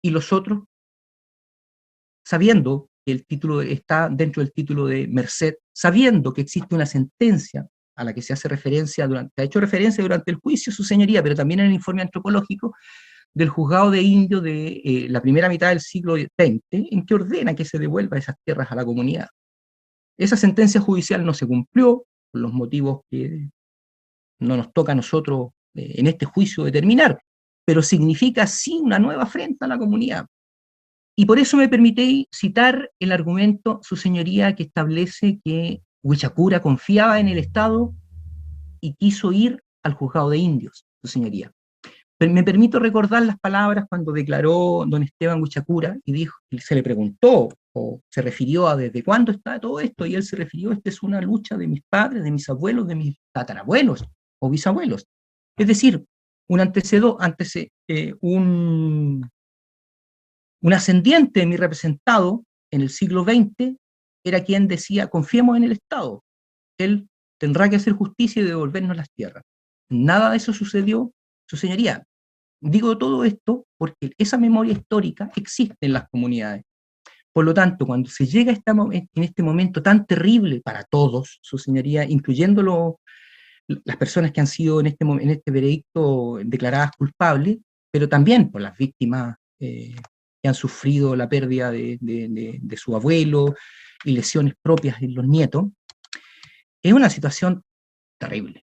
y los otros sabiendo que el título está dentro del título de merced, sabiendo que existe una sentencia a la que se hace referencia, se ha hecho referencia durante el juicio, su señoría, pero también en el informe antropológico del juzgado de indios de la primera mitad del siglo XX, en que ordena que se devuelva esas tierras a la comunidad. Esa sentencia judicial no se cumplió, por los motivos que no nos toca a nosotros en este juicio determinar, pero significa sí una nueva afrenta a la comunidad. Y por eso me permití citar el argumento, su señoría, que establece que Huichacura confiaba en el Estado y quiso ir al juzgado de indios, su señoría. Pero me permito recordar las palabras cuando declaró don Esteban Huichacura y dijo, se le preguntó o se refirió a desde cuándo está todo esto, y él se refirió: esta es una lucha de mis padres, de mis abuelos, de mis tatarabuelos o bisabuelos. Es decir, un ascendiente de mi representado en el siglo XX era quien decía: confiemos en el Estado, él tendrá que hacer justicia y devolvernos las tierras. Nada de eso sucedió, su señoría. Digo todo esto porque esa memoria histórica existe en las comunidades. Por lo tanto, cuando se llega en este momento tan terrible para todos, su señoría, incluyendo las personas que han sido en este veredicto declaradas culpables, pero también por las víctimas que han sufrido la pérdida de su abuelo y lesiones propias en los nietos, es una situación terrible.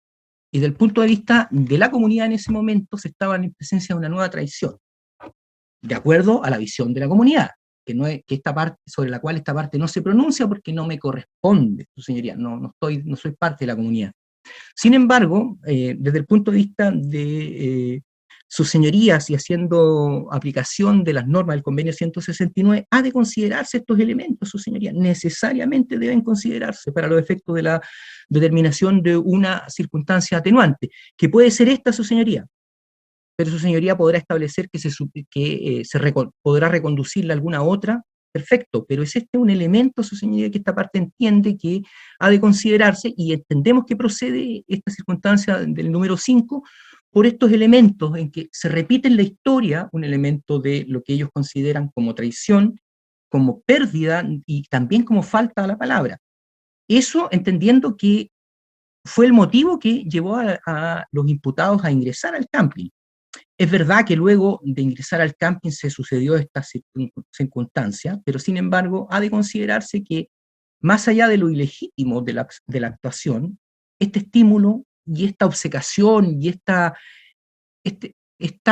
Y desde el punto de vista de la comunidad en ese momento se estaba en presencia de una nueva traición, de acuerdo a la visión de la comunidad, que esta parte, sobre la cual esta parte no se pronuncia porque no me corresponde, su señoría, no soy parte de la comunidad. Sin embargo, desde el punto de vista de sus señorías y haciendo aplicación de las normas del convenio 169, ha de considerarse estos elementos, su señoría, necesariamente deben considerarse para los efectos de la determinación de una circunstancia atenuante, que puede ser esta, su señoría, pero su señoría podrá establecer que podrá reconducirla a alguna otra. Perfecto, pero es un elemento, su señoría, que esta parte entiende que ha de considerarse, y entendemos que procede esta circunstancia del número 5 por estos elementos en que se repite en la historia un elemento de lo que ellos consideran como traición, como pérdida y también como falta a la palabra. Eso entendiendo que fue el motivo que llevó a los imputados a ingresar al camping. Es verdad que luego de ingresar al camping se sucedió esta circunstancia, pero sin embargo ha de considerarse que, más allá de lo ilegítimo de la actuación, este estímulo y esta obcecación y está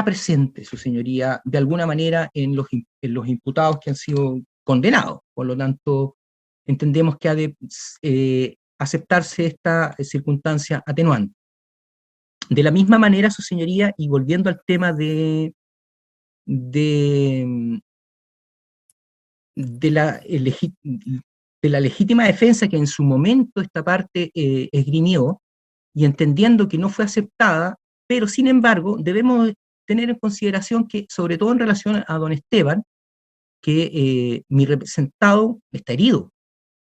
presente, su señoría, de alguna manera en los imputados que han sido condenados. Por lo tanto, entendemos que ha de aceptarse esta circunstancia atenuante. De la misma manera, su señoría, y volviendo al tema de la legítima defensa que en su momento esta parte esgrimió, y entendiendo que no fue aceptada, pero sin embargo debemos tener en consideración que, sobre todo en relación a don Esteban, que mi representado está herido,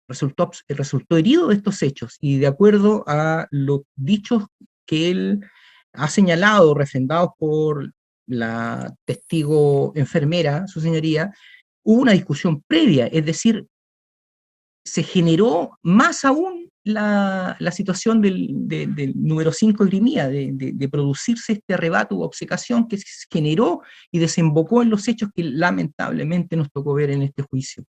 resultó herido de estos hechos, y de acuerdo a los dichos que él ha señalado, refrendados por la testigo enfermera, su señoría, hubo una discusión previa, es decir, se generó más aún la situación del número 5 grimía, de producirse este arrebato u obcecación que se generó y desembocó en los hechos que lamentablemente nos tocó ver en este juicio.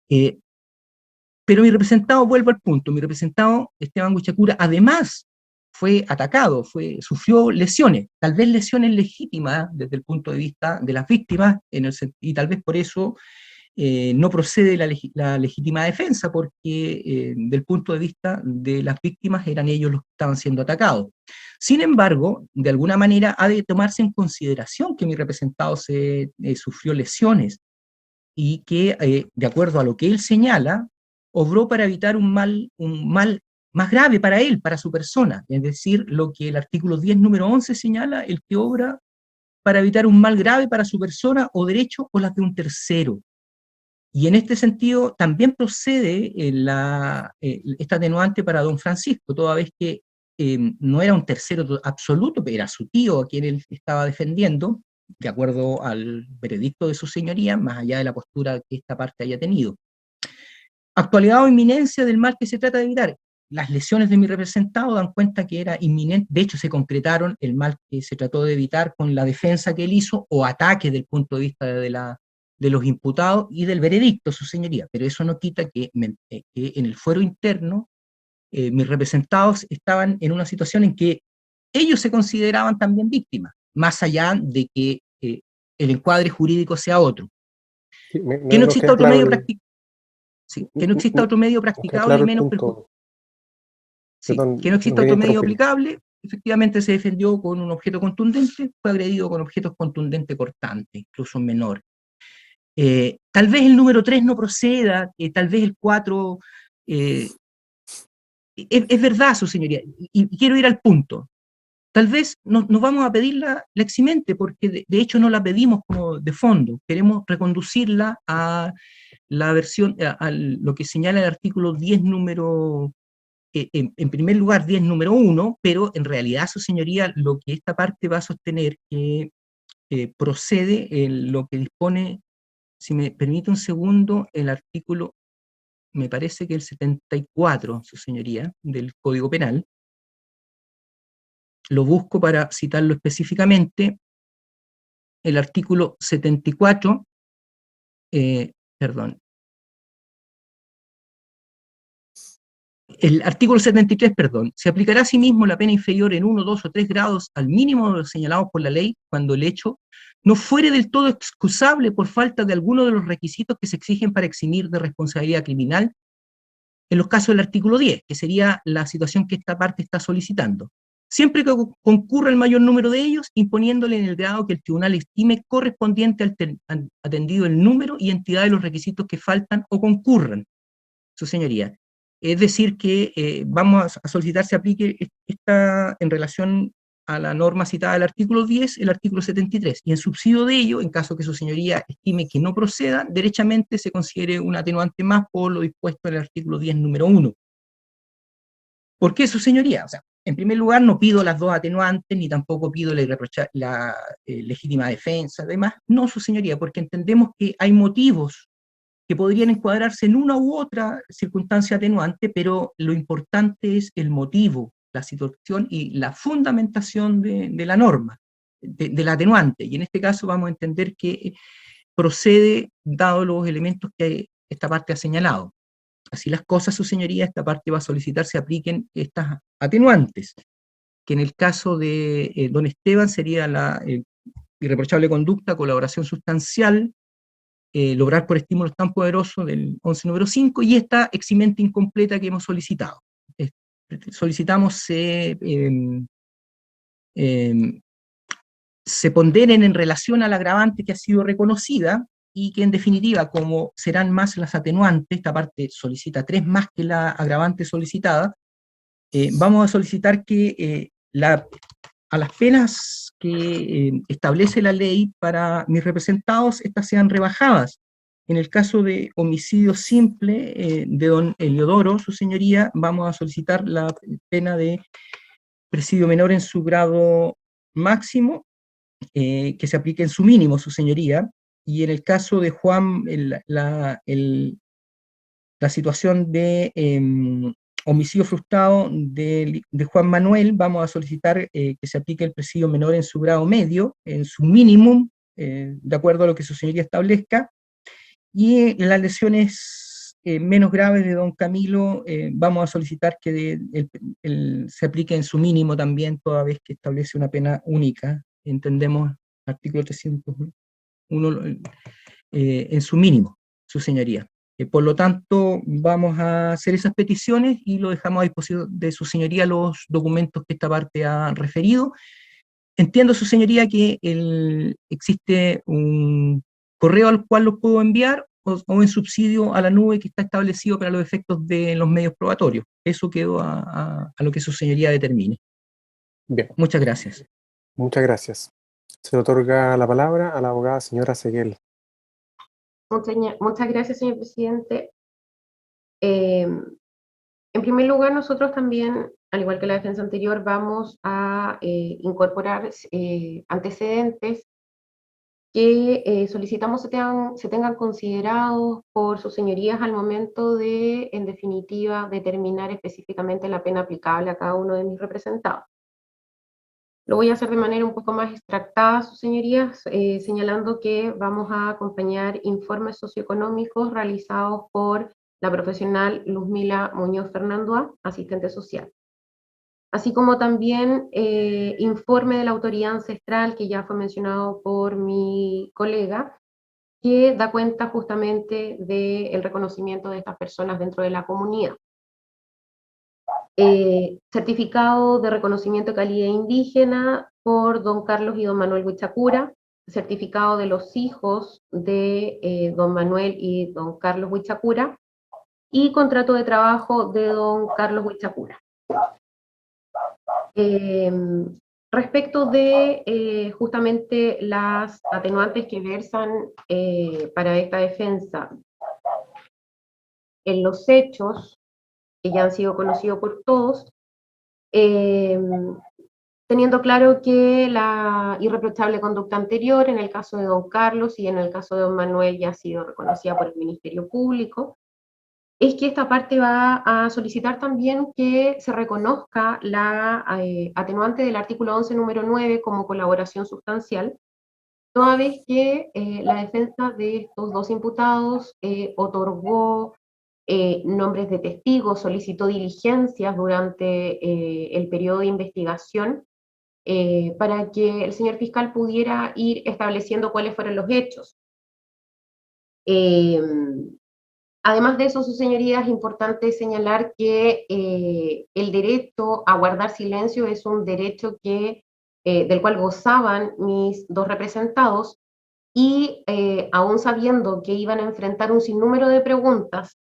Pero mi representado, vuelvo al punto, mi representado Esteban Huichacura, además fue atacado, sufrió lesiones, tal vez lesiones legítimas desde el punto de vista de las víctimas, y tal vez por eso no procede la legítima defensa, porque del punto de vista de las víctimas eran ellos los que estaban siendo atacados. Sin embargo, de alguna manera ha de tomarse en consideración que mi representado sufrió lesiones y que, de acuerdo a lo que él señala, obró para evitar un mal más grave para él, para su persona, es decir, lo que el artículo 10, número 11 señala, el que obra para evitar un mal grave para su persona o derecho o las de un tercero. Y en este sentido también procede esta atenuante para don Francisco, toda vez que no era un tercero absoluto, pero era su tío a quien él estaba defendiendo, de acuerdo al veredicto de su señoría, más allá de la postura que esta parte haya tenido. Actualidad o inminencia del mal que se trata de evitar. Las lesiones de mi representado dan cuenta que era inminente, de hecho se concretaron el mal que se trató de evitar con la defensa que él hizo, o ataque desde el punto de vista de los imputados y del veredicto, su señoría, pero eso no quita que en el fuero interno mis representados estaban en una situación en que ellos se consideraban también víctimas, más allá de que el encuadre jurídico sea otro. Sí, que no exista otro medio practicado. Sí, que no exista otro medio practicable y menos sí, que no exista otro medio aplicable. Efectivamente se defendió con un objeto contundente, fue agredido con objetos contundentes cortantes, incluso menor. Tal vez el número 3 no proceda, tal vez el 4, es verdad, su señoría, y quiero ir al punto. Tal vez nos vamos a pedir la eximente, porque de hecho no la pedimos como de fondo, queremos reconducirla a la versión, a lo que señala el artículo 10 número, en primer lugar 10 número 1, pero en realidad, su señoría, lo que esta parte va a sostener que procede en lo que dispone, si me permite un segundo, el artículo, me parece que el 74, su señoría, del Código Penal. Lo busco para citarlo específicamente. El artículo 74, perdón. El artículo 73, perdón, se aplicará asimismo la pena inferior en 1, 2 o 3 grados al mínimo de los señalados por la ley cuando el hecho no fuere del todo excusable por falta de alguno de los requisitos que se exigen para eximir de responsabilidad criminal en los casos del artículo 10, que sería la situación que esta parte está solicitando, siempre que concurra el mayor número de ellos, imponiéndole en el grado que el tribunal estime correspondiente al atendido el número y entidad de los requisitos que faltan o concurran, su señoría. Es decir, que vamos a solicitar se aplique esta en relación a la norma citada del artículo 10, el artículo 73, y en subsidio de ello, en caso que su señoría estime que no proceda, derechamente se considere un atenuante más por lo dispuesto en el artículo 10, número 1. ¿Por qué, su señoría? O sea, en primer lugar, no pido las dos atenuantes, ni tampoco pido la legítima defensa, además, no, su señoría, porque entendemos que hay motivos que podrían encuadrarse en una u otra circunstancia atenuante, pero lo importante es el motivo, la situación y la fundamentación de la norma, de la atenuante, y en este caso vamos a entender que procede dado los elementos que esta parte ha señalado. Así las cosas, su señoría, esta parte va a solicitar se apliquen estas atenuantes, que en el caso de don Esteban sería la irreprochable conducta, colaboración sustancial, lograr por estímulos tan poderosos del 11 número 5, y esta eximente incompleta que hemos solicitado. Solicitamos se ponderen en relación al agravante que ha sido reconocida, y que en definitiva, como serán más las atenuantes, esta parte solicita 3 más que la agravante solicitada, vamos a solicitar que la a las penas que establece la ley para mis representados, estas sean rebajadas. En el caso de homicidio simple de don Eliodoro, su señoría, vamos a solicitar la pena de presidio menor en su grado máximo, que se aplique en su mínimo, su señoría. Y en el caso de Juan, la situación de homicidio frustrado de Juan Manuel, vamos a solicitar que se aplique el presidio menor en su grado medio, en su mínimo, de acuerdo a lo que su señoría establezca. Y las lesiones menos graves de don Camilo, vamos a solicitar que se aplique en su mínimo también, toda vez que establece una pena única. Entendemos artículo 301 en su mínimo, su señoría. Por lo tanto, vamos a hacer esas peticiones y lo dejamos a disposición de su señoría los documentos que esta parte ha referido. Entiendo, su señoría, que existe un correo al cual lo puedo enviar o en subsidio a la nube que está establecido para los efectos de los medios probatorios. Eso quedó a lo que su señoría determine. Bien. Muchas gracias. Muchas gracias. Se le otorga la palabra a la abogada señora Seguel. Muchas gracias, señor presidente. En primer lugar, nosotros también, al igual que la defensa anterior, vamos a incorporar antecedentes que solicitamos se tengan considerados por sus señorías al momento de, en definitiva, determinar específicamente la pena aplicable a cada uno de mis representados. Lo voy a hacer de manera un poco más extractada, sus señorías, señalando que vamos a acompañar informes socioeconómicos realizados por la profesional Luzmila Muñoz Fernandoa, asistente social. Así como también informe de la autoridad ancestral, que ya fue mencionado por mi colega, que da cuenta justamente del reconocimiento de estas personas dentro de la comunidad. Certificado de reconocimiento de calidad indígena por don Carlos y don Manuel Huichacura, certificado de los hijos de don Manuel y don Carlos Huichacura, y contrato de trabajo de don Carlos Huichacura. Respecto de justamente las atenuantes que versan para esta defensa, en los hechos que ya han sido conocidos por todos, teniendo claro que la irreprochable conducta anterior, en el caso de don Carlos y en el caso de don Manuel, ya ha sido reconocida por el Ministerio Público, es que esta parte va a solicitar también que se reconozca la atenuante del artículo 11, número 9, como colaboración sustancial, toda vez que la defensa de estos dos imputados otorgó nombres de testigos, solicitó diligencias durante el periodo de investigación para que el señor fiscal pudiera ir estableciendo cuáles fueron los hechos. Además de eso, sus señorías, es importante señalar que el derecho a guardar silencio es un derecho del cual gozaban mis dos representados, y aún sabiendo que iban a enfrentar un sinnúmero de preguntas,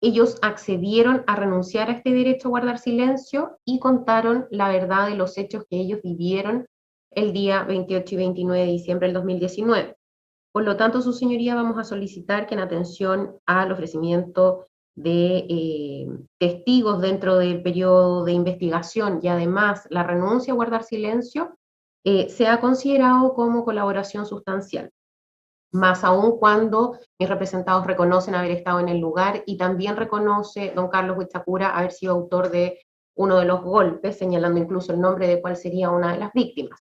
ellos accedieron a renunciar a este derecho a guardar silencio y contaron la verdad de los hechos que ellos vivieron el día 28 y 29 de diciembre del 2019. Por lo tanto, su señoría, vamos a solicitar que en atención al ofrecimiento de testigos dentro del periodo de investigación y además la renuncia a guardar silencio, sea considerado como colaboración sustancial. Más aún cuando mis representados reconocen haber estado en el lugar y también reconoce don Carlos Huichacura haber sido autor de uno de los golpes, señalando incluso el nombre de cuál sería una de las víctimas.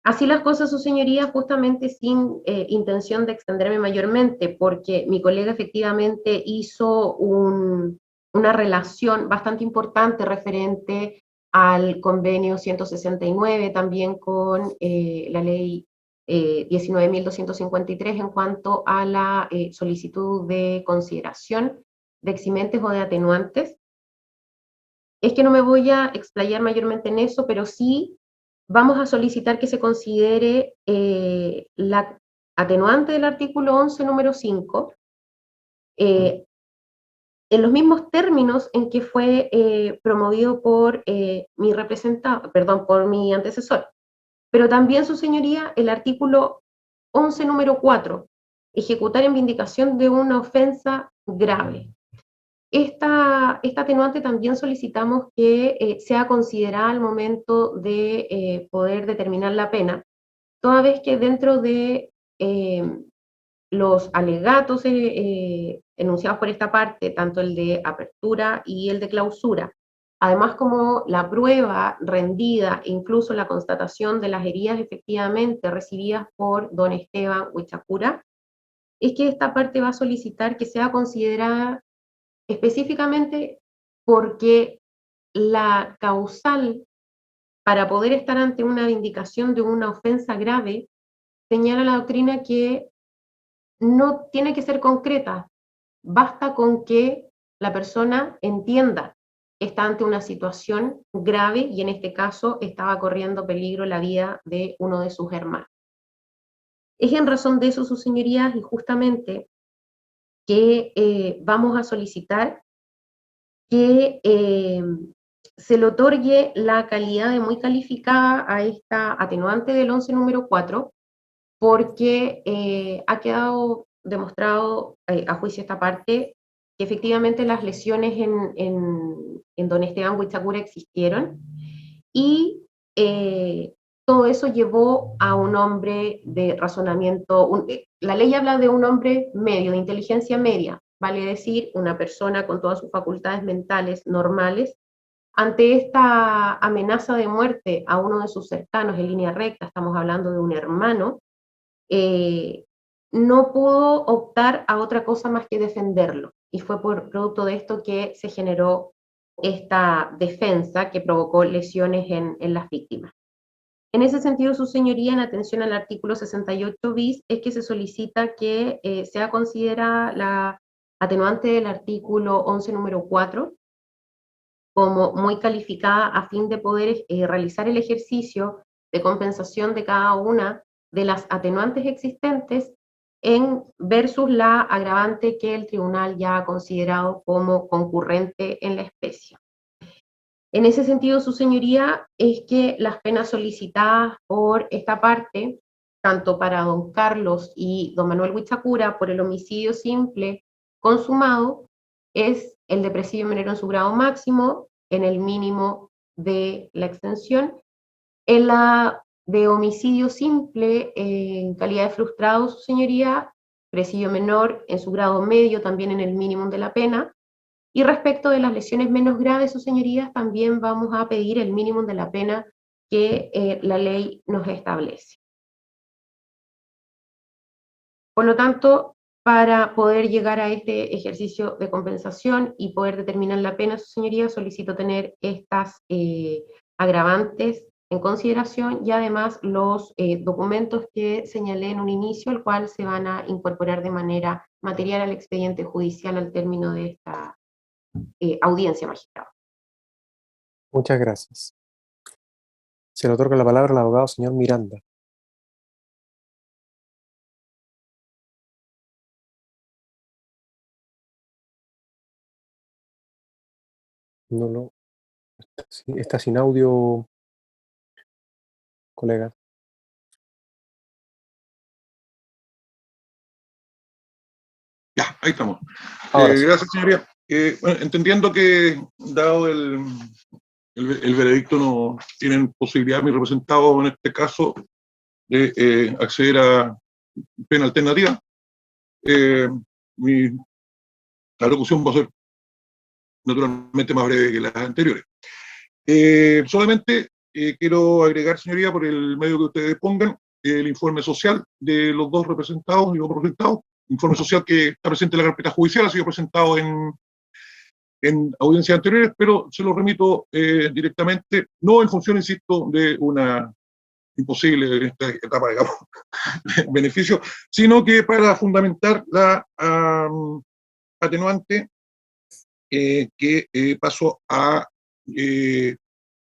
Así las cosas, su señoría, justamente sin intención de extenderme mayormente, porque mi colega efectivamente hizo una relación bastante importante referente al convenio 169, también con la ley 19.253 en cuanto a la solicitud de consideración de eximentes o de atenuantes. Es que no me voy a explayar mayormente en eso, pero sí vamos a solicitar que se considere la atenuante del artículo 11, número 5, en los mismos términos en que fue promovido por por mi antecesor. Pero también, su señoría, el artículo 11, número 4, ejecutar en vindicación de una ofensa grave. Esta atenuante también solicitamos que sea considerada al momento de poder determinar la pena, toda vez que dentro de los alegatos enunciados por esta parte, tanto el de apertura y el de clausura, además como la prueba rendida e incluso la constatación de las heridas efectivamente recibidas por don Esteban Huichacura, es que esta parte va a solicitar que sea considerada específicamente porque la causal para poder estar ante una vindicación de una ofensa grave señala la doctrina que no tiene que ser concreta, basta con que la persona entienda que está ante una situación grave y en este caso estaba corriendo peligro la vida de uno de sus hermanos. Es en razón de eso, sus señorías, y justamente que vamos a solicitar que se le otorgue la calidad de muy calificada a esta atenuante del 11 número 4, porque ha quedado demostrado, a juicio de esta parte, que efectivamente las lesiones en don Esteban Huichacura existieron, y todo eso llevó a un hombre de razonamiento, la ley habla de un hombre medio, de inteligencia media, vale decir, una persona con todas sus facultades mentales normales, ante esta amenaza de muerte a uno de sus cercanos en línea recta, estamos hablando de un hermano, no pudo optar a otra cosa más que defenderlo, y fue por producto de esto que se generó esta defensa que provocó lesiones en las víctimas. En ese sentido, su señoría, en atención al artículo 68 bis, es que se solicita que sea considerada la atenuante del artículo 11 número 4 como muy calificada a fin de poder realizar el ejercicio de compensación de cada una de las atenuantes existentes en versus la agravante que el tribunal ya ha considerado como concurrente en la especie. En ese sentido, su señoría, es que las penas solicitadas por esta parte, tanto para don Carlos y don Manuel Huichacura por el homicidio simple consumado, es el de presidio menor en su grado máximo, en el mínimo de la extensión, en la de homicidio simple en calidad de frustrado, su señoría, presidio menor en su grado medio, también en el mínimo de la pena. Y respecto de las lesiones menos graves, sus señorías, también vamos a pedir el mínimo de la pena que la ley nos establece. Por lo tanto, para poder llegar a este ejercicio de compensación y poder determinar la pena, sus señorías, solicito tener estas agravantes en consideración y además los documentos que señalé en un inicio, el cual se van a incorporar de manera material al expediente judicial al término de esta audiencia, magistrado. Muchas gracias. Se le otorga la palabra al abogado señor Miranda. No, está sin audio, colega. Ya, ahí estamos. Ahora sí. Gracias, señoría. Bueno, entendiendo que, dado el veredicto, no tienen posibilidad mis representados, en este caso, de acceder a pena alternativa, la locución va a ser naturalmente más breve que las anteriores. Solamente quiero agregar, señoría, por el medio que ustedes pongan, el informe social de los dos representados y los representados, informe social que está presente en la carpeta judicial, ha sido presentado en audiencias anteriores, pero se lo remito directamente, no en función, insisto, de una imposible en esta etapa, digamos, beneficio, sino que para fundamentar la atenuante que paso a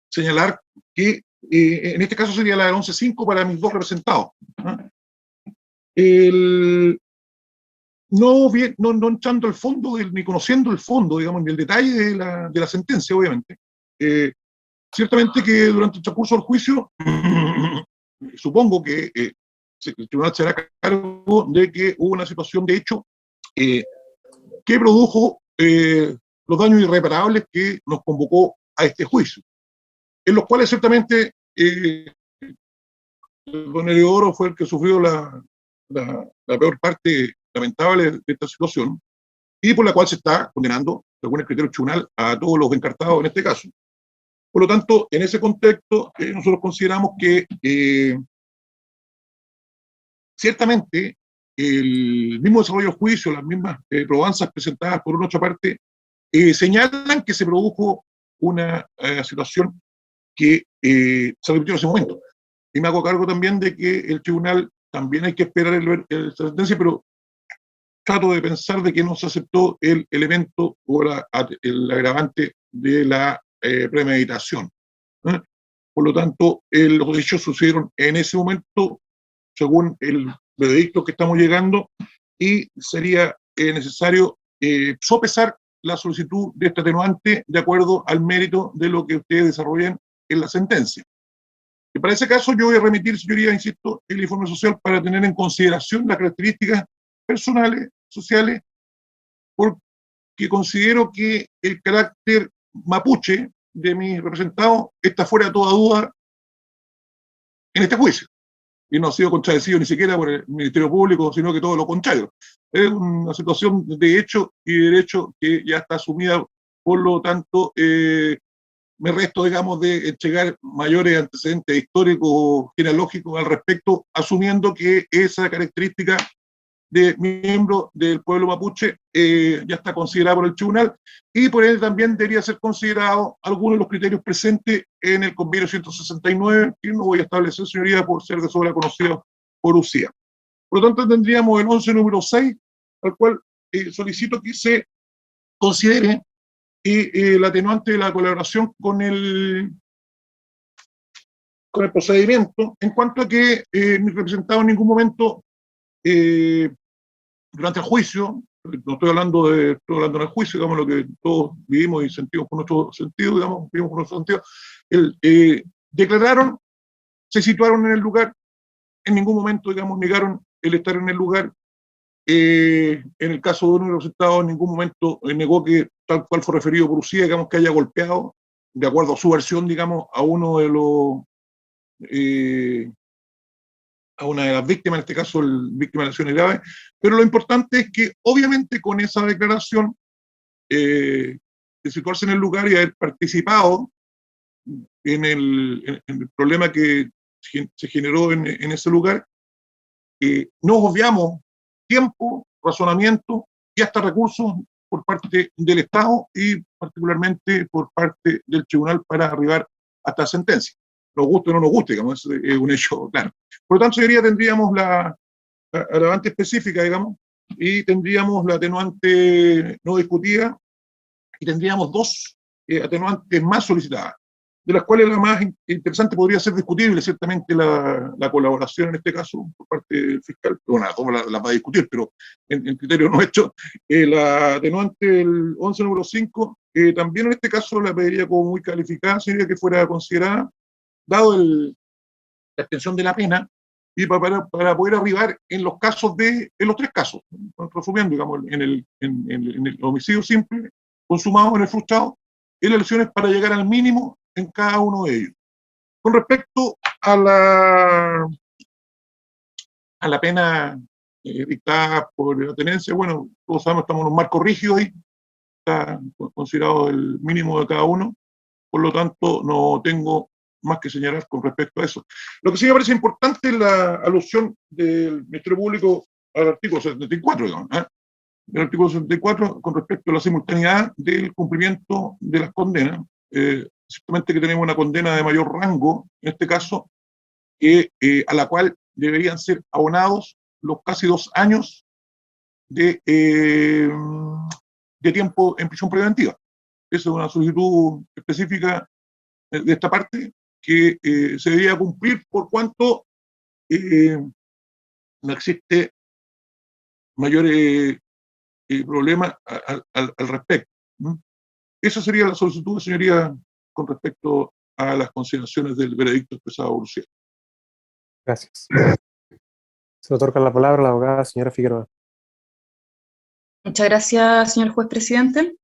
señalar que en este caso sería la del 11.5 para mis dos representados. no entrando al fondo, ni conociendo el fondo, digamos, ni el detalle de la sentencia, obviamente. Ciertamente que durante el transcurso del juicio, supongo que el tribunal se hará cargo de que hubo una situación de hecho que produjo los daños irreparables que nos convocó a este juicio, en los cuales ciertamente don Heliodoro fue el que sufrió la peor parte lamentable de esta situación, y por la cual se está condenando, según el criterio tribunal, a todos los encartados en este caso. Por lo tanto, en ese contexto, nosotros consideramos que ciertamente el mismo desarrollo del juicio, las mismas probanzas presentadas por una otra parte, señalan que se produjo una situación que se repitió en ese momento. Y me hago cargo también de que el tribunal también hay que esperar la sentencia, pero trato de pensar de que no se aceptó el elemento o el agravante de la premeditación. Por lo tanto, los hechos sucedieron en ese momento, según el veredicto que estamos llegando, y sería necesario sopesar la solicitud de este atenuante de acuerdo al mérito de lo que ustedes desarrollen en la sentencia. Y para ese caso yo voy a remitir, señoría, insisto, el informe social para tener en consideración las características personales, sociales, porque considero que el carácter mapuche de mis representados está fuera de toda duda en este juicio. Y no ha sido contradecido ni siquiera por el Ministerio Público, sino que todo lo contrario. Es una situación de hecho y derecho que ya está asumida, por lo tanto, me resto, digamos, de entregar mayores antecedentes históricos o genealógicos al respecto, asumiendo que esa característica de miembro del pueblo mapuche ya está considerada por el tribunal, y por él también debería ser considerado algunos de los criterios presentes en el convenio 169, que no voy a establecer, señoría, por ser de sobra conocido por UCIA. Por lo tanto, tendríamos el 11 número 6, al cual solicito que se considere el atenuante de la colaboración con el procedimiento, en cuanto a que mi representado en ningún momento durante el juicio, no estoy hablando en el juicio, digamos, lo que todos vivimos y sentimos con nuestro sentido, digamos, vivimos con nuestro sentido, declararon, se situaron en el lugar, en ningún momento, digamos, negaron el estar en el lugar. En el caso de uno de los representados, en ningún momento negó que, tal cual fue referido por UCIA, digamos, que haya golpeado, de acuerdo a su versión, digamos, a uno de los a una de las víctimas, en este caso el víctima de lesiones graves, pero lo importante es que obviamente con esa declaración de situarse en el lugar y haber participado en el problema que se generó en ese lugar, no obviamos tiempo, razonamiento y hasta recursos por parte del Estado y particularmente por parte del tribunal para arribar hasta la sentencia. Nos guste o no nos guste, digamos, es un hecho claro. Por lo tanto, señoría, tendríamos la agravante específica, digamos, y tendríamos la atenuante no discutida, y tendríamos dos atenuantes más solicitadas, de las cuales la más interesante podría ser discutible, ciertamente la colaboración en este caso por parte del fiscal, bueno, la va a discutir, pero en criterio nuestro, la atenuante del 11 número 5, también en este caso la pediría como muy calificada, sería que fuera considerada, dado la extensión de la pena, y para poder arribar en los casos en los tres casos, resumiendo, digamos, en el homicidio simple, consumado en el frustrado, y las lesiones para llegar al mínimo en cada uno de ellos. Con respecto a la pena dictada por la tenencia, bueno, todos sabemos, estamos en un marco rígido ahí, está considerado el mínimo de cada uno, por lo tanto no tengo más que señalar con respecto a eso. Lo que sí me parece importante es la alusión del Ministerio Público al artículo 74, digamos, el artículo 74 con respecto a la simultaneidad del cumplimiento de las condenas, ciertamente que tenemos una condena de mayor rango, en este caso, a la cual deberían ser abonados los casi 2 años de tiempo en prisión preventiva. Esa es una solicitud específica de esta parte que se debería cumplir por cuanto no existe mayores problemas al respecto. Esa sería la solicitud, señoría, con respecto a las consideraciones del veredicto expresado por Lucía. Gracias. Se le otorga la palabra a la abogada señora Figueroa. Muchas gracias, señor juez presidente.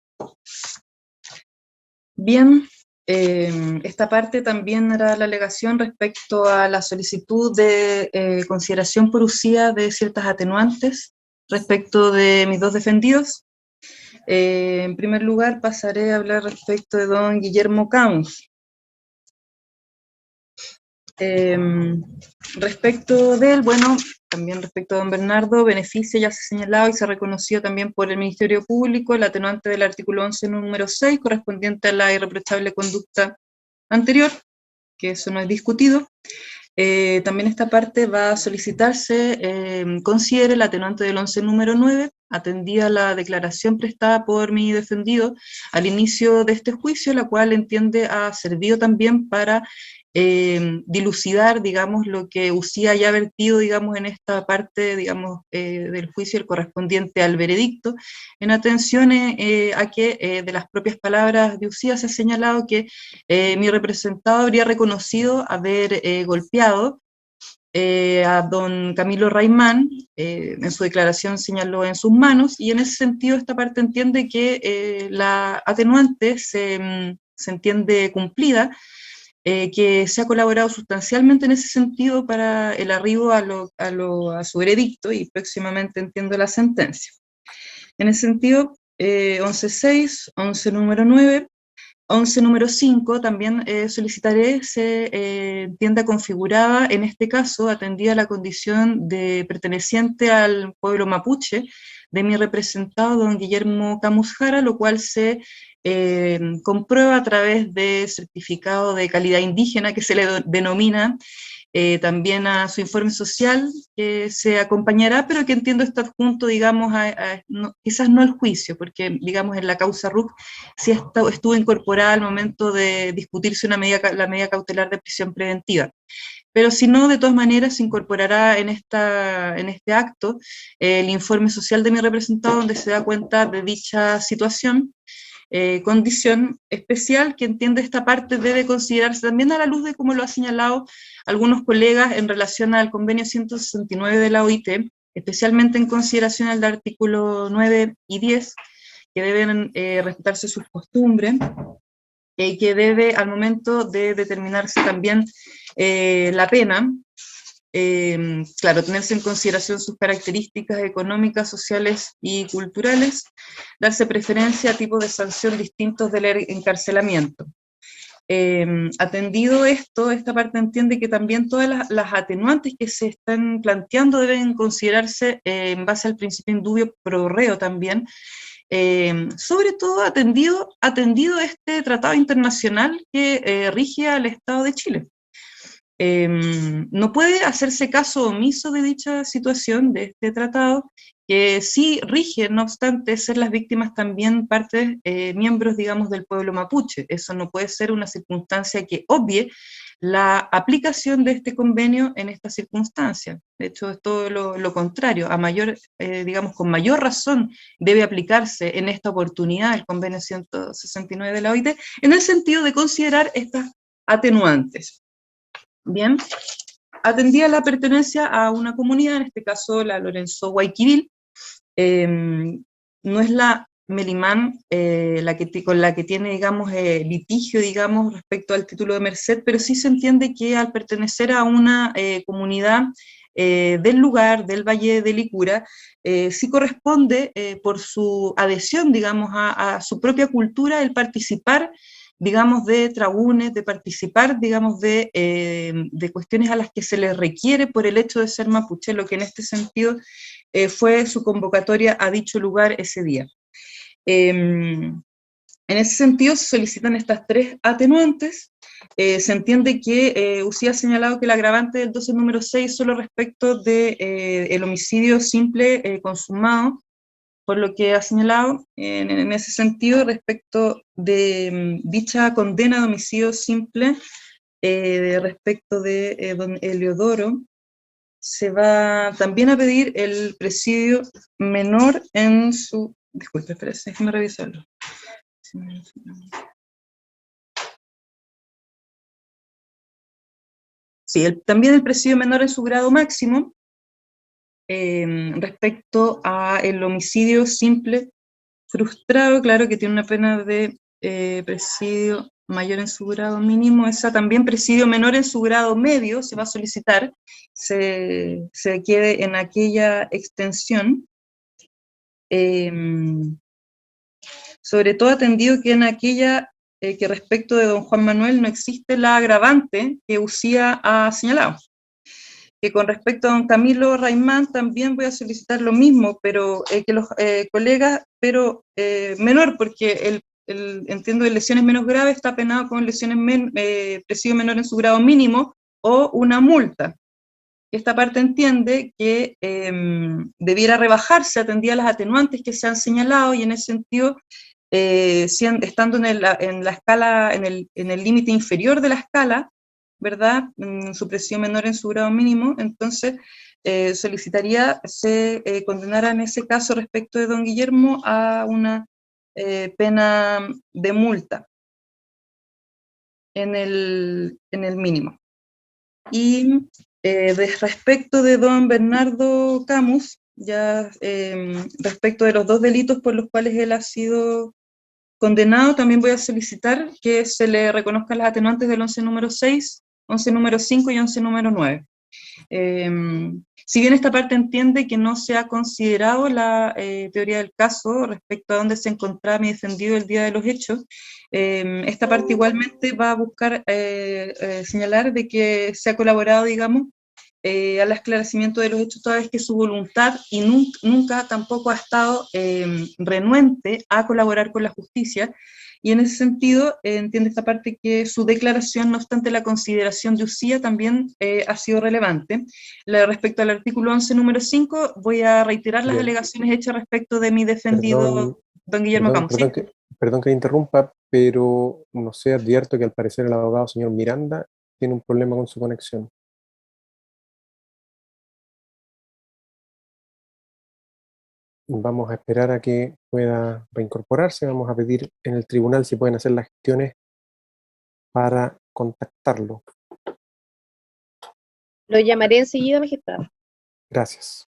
Bien, esta parte también era la alegación respecto a la solicitud de consideración por usía de ciertas atenuantes respecto de mis dos defendidos. En primer lugar, pasaré a hablar respecto de don Guillermo Camus. Respecto de él, bueno, también respecto a don Bernardo, beneficia, ya se ha señalado y se ha reconocido también por el Ministerio Público el atenuante del artículo 11, número 6, correspondiente a la irreprochable conducta anterior, que eso no es discutido. También esta parte va a solicitarse, considere el atenuante del 11, número 9, atendida la declaración prestada por mi defendido al inicio de este juicio, la cual entiende ha servido también para dilucidar, digamos, lo que Usía ya ha vertido, digamos, en esta parte, digamos, del juicio, el correspondiente al veredicto, en atención a que de las propias palabras de Usía se ha señalado que mi representado habría reconocido haber golpeado a don Camilo Raimán, en su declaración señaló en sus manos, y en ese sentido esta parte entiende que la atenuante se entiende cumplida, que se ha colaborado sustancialmente en ese sentido para el arribo a su veredicto y próximamente entiendo la sentencia. En ese sentido, 11.6, 11 número 9, 11 número 5 también solicitaré se entienda configurada, en este caso, atendida la condición de perteneciente al pueblo mapuche de mi representado, don Guillermo Camus Jara, lo cual se comprueba a través de certificado de calidad indígena que se le denomina también a su informe social que se acompañará, pero que entiendo está adjunto, digamos, quizás no al juicio, porque, digamos, en la causa RUC sí estuvo incorporada al momento de discutirse la medida cautelar de prisión preventiva. Pero si no, de todas maneras se incorporará en este acto el informe social de mi representado, donde se da cuenta de dicha situación, condición especial que entiende esta parte debe considerarse también a la luz de cómo lo ha señalado algunos colegas en relación al convenio 169 de la OIT, especialmente en consideración al artículo 9 y 10, que deben respetarse sus costumbres, que debe al momento de determinarse también la pena, claro, tenerse en consideración sus características económicas, sociales y culturales, darse preferencia a tipos de sanción distintos del encarcelamiento. Atendido esto, esta parte entiende que también todas las atenuantes que se están planteando deben considerarse en base al principio indubio pro reo también, sobre todo atendido este tratado internacional que rige al Estado de Chile. No puede hacerse caso omiso de dicha situación, de este tratado, que sí rige, no obstante, ser las víctimas también partes, miembros, digamos, del pueblo mapuche. Eso no puede ser una circunstancia que obvie la aplicación de este convenio en esta circunstancia. De hecho, es todo lo contrario, digamos, con mayor razón debe aplicarse en esta oportunidad el convenio 169 de la OIT, en el sentido de considerar estas atenuantes. Bien, atendía la pertenencia a una comunidad, en este caso la Lorenzo Guayquivil, no es la Melimán con la que tiene, digamos, litigio, digamos, respecto al título de merced, pero sí se entiende que al pertenecer a una comunidad del lugar, del Valle de Licura, sí corresponde por su adhesión, digamos, a su propia cultura, el participar, digamos, de trabunes, de participar, digamos, de cuestiones a las que se les requiere por el hecho de ser mapuche, lo que en este sentido fue su convocatoria a dicho lugar ese día. En ese sentido se solicitan estas tres atenuantes. Se entiende que Usía ha señalado que el agravante del 12 número 6 solo respecto de el homicidio simple consumado, por lo que ha señalado en ese sentido respecto de dicha condena de homicidio simple respecto de don Eliodoro se va también a pedir el presidio menor en su... Disculpe, espera, déjeme revisarlo. Sí, también el presidio menor en su grado máximo, respecto a el homicidio simple frustrado, claro que tiene una pena de presidio mayor en su grado mínimo, esa también presidio menor en su grado medio se va a solicitar, se quede en aquella extensión, sobre todo atendido que en aquella que respecto de don Juan Manuel no existe la agravante que Ucía ha señalado. Que con respecto a don Camilo Raimán también voy a solicitar lo mismo, pero que los colegas, pero menor, porque entiendo de lesiones menos graves está penado con lesiones presidio menor en su grado mínimo o una multa. Esta parte entiende que debiera rebajarse, atendía a las atenuantes que se han señalado, y en ese sentido, estando en la escala, en el límite inferior de la escala, ¿verdad? Su presión menor en su grado mínimo, entonces solicitaría se condenara en ese caso respecto de don Guillermo a una pena de multa en el mínimo. Y respecto de don Bernardo Camus, ya respecto de los dos delitos por los cuales él ha sido condenado, también voy a solicitar que se le reconozcan las atenuantes del 11 número 6, 11 número 5 y 11 número 9. Si bien esta parte entiende que no se ha considerado la teoría del caso respecto a dónde se encontraba mi defendido el día de los hechos, esta parte igualmente va a buscar señalar de que se ha colaborado, digamos, al esclarecimiento de los hechos toda vez que su voluntad y nunca tampoco ha estado renuente a colaborar con la justicia, y en ese sentido entiende esta parte que su declaración, no obstante la consideración de Ucía, también ha sido relevante. Respecto al artículo 11, número 5, voy a reiterar las alegaciones hechas respecto de mi defendido, don Guillermo Camus. Perdón que interrumpa, pero no sé, advierto que al parecer el abogado señor Miranda tiene un problema con su conexión. Vamos a esperar a que pueda reincorporarse. Vamos a pedir en el tribunal si pueden hacer las gestiones para contactarlo. Lo llamaré enseguida, magistrado. Gracias.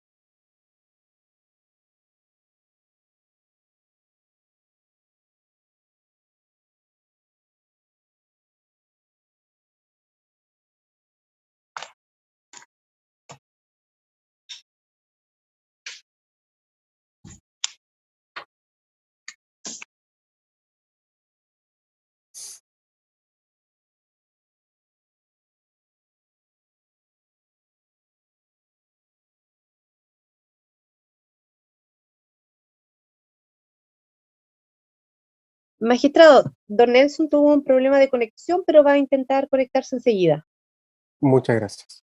Magistrado, don Nelson tuvo un problema de conexión, pero va a intentar conectarse enseguida. Muchas gracias.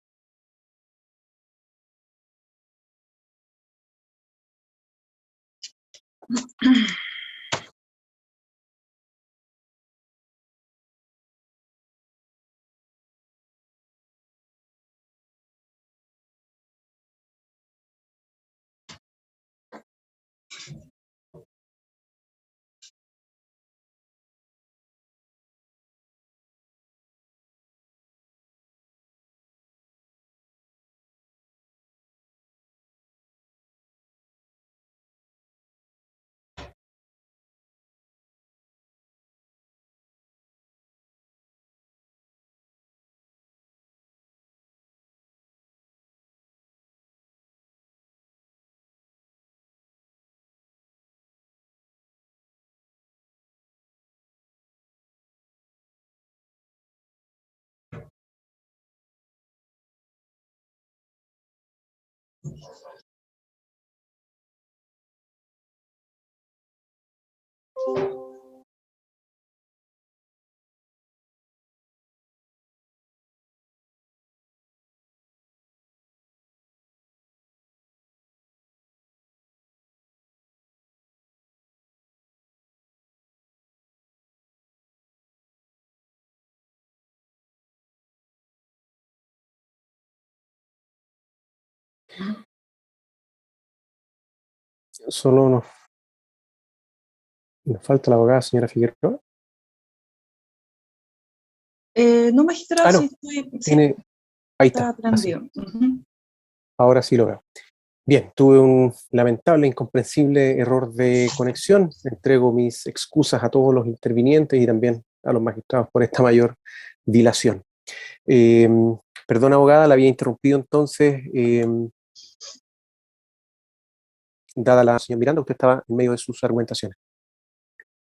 Solo nos falta la abogada, señora Figueroa. No, magistrado, No, sí, sí, tiene, ahí está está. Así. prendido. Ujú. Ahora sí lo veo. Bien, tuve un lamentable, incomprensible error de conexión. Entrego mis excusas a todos los intervinientes y también a los magistrados por esta mayor dilación. Perdón, abogada, la había interrumpido entonces. Dada la señora Miranda, usted estaba en medio de sus argumentaciones.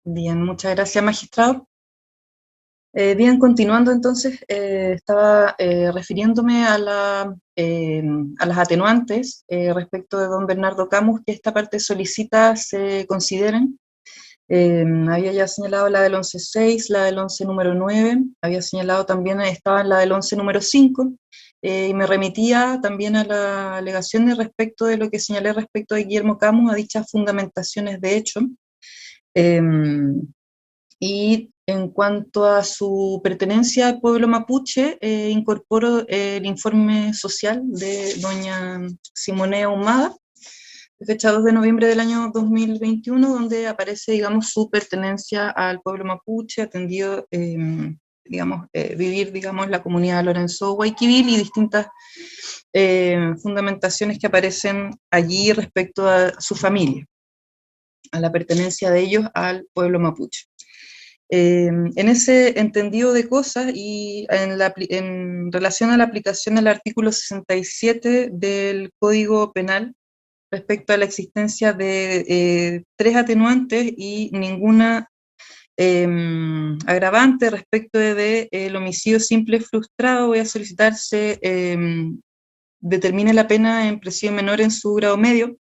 Bien, muchas gracias, magistrado. Bien, continuando entonces, estaba refiriéndome a las atenuantes respecto de don Bernardo Camus, que esta parte solicita se consideren. Había ya señalado la del 11.6, la del 11 número 9, había señalado también, estaba en la del 11 número 5, y me remitía también a las alegaciones respecto de lo que señalé respecto de Guillermo Camus, a dichas fundamentaciones de hecho. Y en cuanto a su pertenencia al pueblo mapuche, incorporo el informe social de doña Simonea Ahumada, de fecha 2 de noviembre del año 2021, donde aparece, digamos, su pertenencia al pueblo mapuche, atendido, digamos, vivir, digamos, la comunidad de Lorenzo Guayquivil y distintas fundamentaciones que aparecen allí respecto a su familia, a la pertenencia de ellos al pueblo mapuche. En ese entendido de cosas y en relación a la aplicación del artículo 67 del Código Penal respecto a la existencia de 3 atenuantes y ninguna agravante respecto del homicidio simple frustrado, voy a solicitar se determine la pena en presidio menor en su grado medio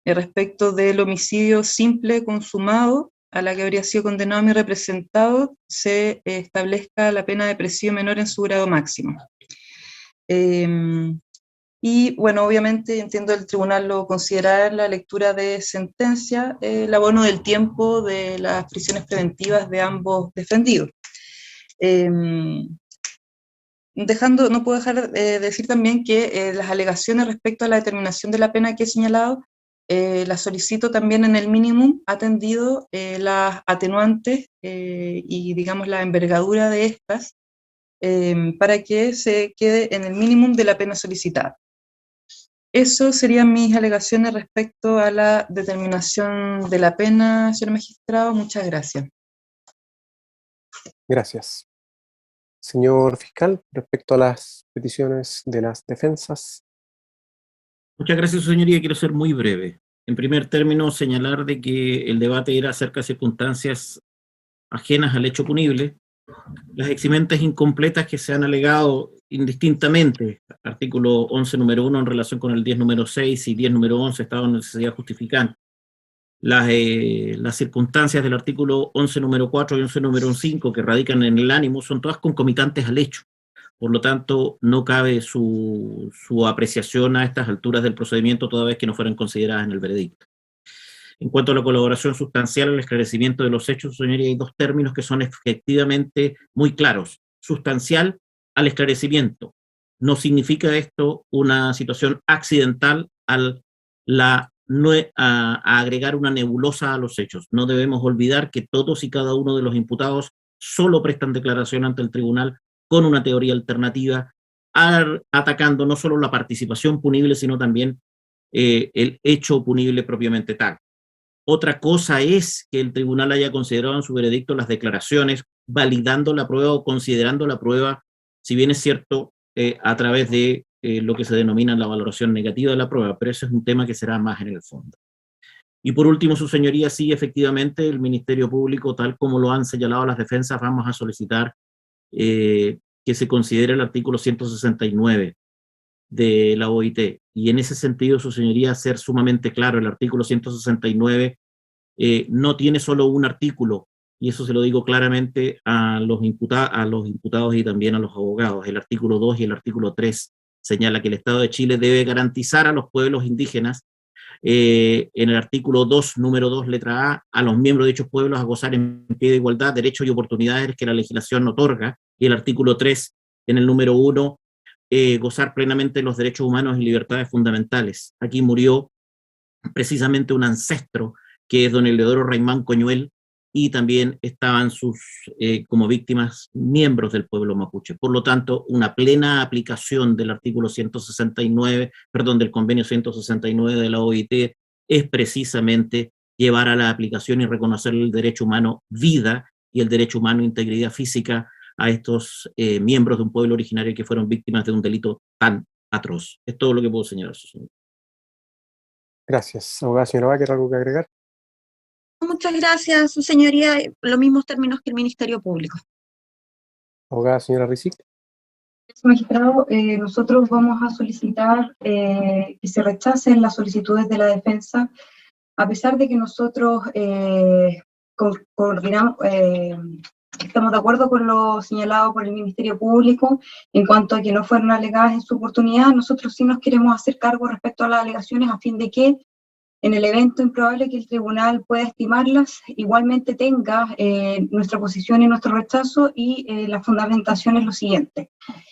respecto del homicidio simple consumado a la que habría sido condenado mi representado, se establezca la pena de presidio menor en su grado máximo. Y bueno, obviamente entiendo el tribunal lo considerará en la lectura de sentencia el abono del tiempo de las prisiones preventivas de ambos defendidos. No puedo dejar de decir también que las alegaciones respecto a la determinación de la pena que he señalado las solicito también en el mínimo, atendido las atenuantes y digamos la envergadura de estas, para que se quede en el mínimo de la pena solicitada. Eso serían mis alegaciones respecto a la determinación de la pena, señor magistrado. Muchas gracias. Gracias. Señor fiscal, respecto a las peticiones de las defensas. Muchas gracias, su señoría. Quiero ser muy breve. En primer término, señalar de que el debate era acerca de circunstancias ajenas al hecho punible. Las eximentas incompletas que se han alegado indistintamente, artículo 11 número 1 en relación con el 10 número 6 y 10 número 11, estado en necesidad justificante. Las circunstancias del artículo 11 número 4 y 11 número 5 que radican en el ánimo son todas concomitantes al hecho. Por lo tanto, no cabe su apreciación a estas alturas del procedimiento toda vez que no fueran consideradas en el veredicto. En cuanto a la colaboración sustancial al esclarecimiento de los hechos, señoría, hay 2 términos que son efectivamente muy claros. Sustancial al esclarecimiento. No significa esto una situación accidental a agregar una nebulosa a los hechos. No debemos olvidar que todos y cada uno de los imputados solo prestan declaración ante el tribunal con una teoría alternativa, atacando no solo la participación punible, sino también el hecho punible propiamente tal. Otra cosa es que el tribunal haya considerado en su veredicto las declaraciones, validando la prueba o considerando la prueba, si bien es cierto, a través de lo que se denomina la valoración negativa de la prueba, pero ese es un tema que será más en el fondo. Y por último, su señoría, sí, efectivamente, el Ministerio Público, tal como lo han señalado las defensas, vamos a solicitar que se considere el artículo 169 de la OIT. Y en ese sentido, su señoría, ser sumamente claro, el artículo 169 no tiene solo un artículo, y eso se lo digo claramente a los imputados y también a los abogados. El artículo 2 y el artículo 3 señala que el Estado de Chile debe garantizar a los pueblos indígenas, en el artículo 2, número 2, letra a los miembros de dichos pueblos a gozar en pie de igualdad, derechos y oportunidades que la legislación otorga, y el artículo 3, en el número 1, gozar plenamente los derechos humanos y libertades fundamentales. Aquí murió precisamente un ancestro, que es don Eleodoro Raimán Coñuel, y también estaban como víctimas miembros del pueblo mapuche. Por lo tanto, una plena aplicación del artículo 169, perdón, del convenio 169 de la OIT es precisamente llevar a la aplicación y reconocer el derecho humano vida y el derecho humano integridad física a estos miembros de un pueblo originario que fueron víctimas de un delito tan atroz. Es todo lo que puedo señalar, su señor. Gracias. Abogada señora Baquer, ¿algo que agregar? Muchas gracias, su señoría. Los mismos términos que el Ministerio Público. Abogada señora Rizik. Magistrado, nosotros vamos a solicitar que se rechacen las solicitudes de la defensa, a pesar de que nosotros coordinamos, estamos de acuerdo con lo señalado por el Ministerio Público en cuanto a que no fueron alegadas en su oportunidad. Nosotros sí nos queremos hacer cargo respecto a las alegaciones a fin de que en el evento improbable que el tribunal pueda estimarlas, igualmente tenga nuestra posición y nuestro rechazo, y la fundamentación es lo siguiente.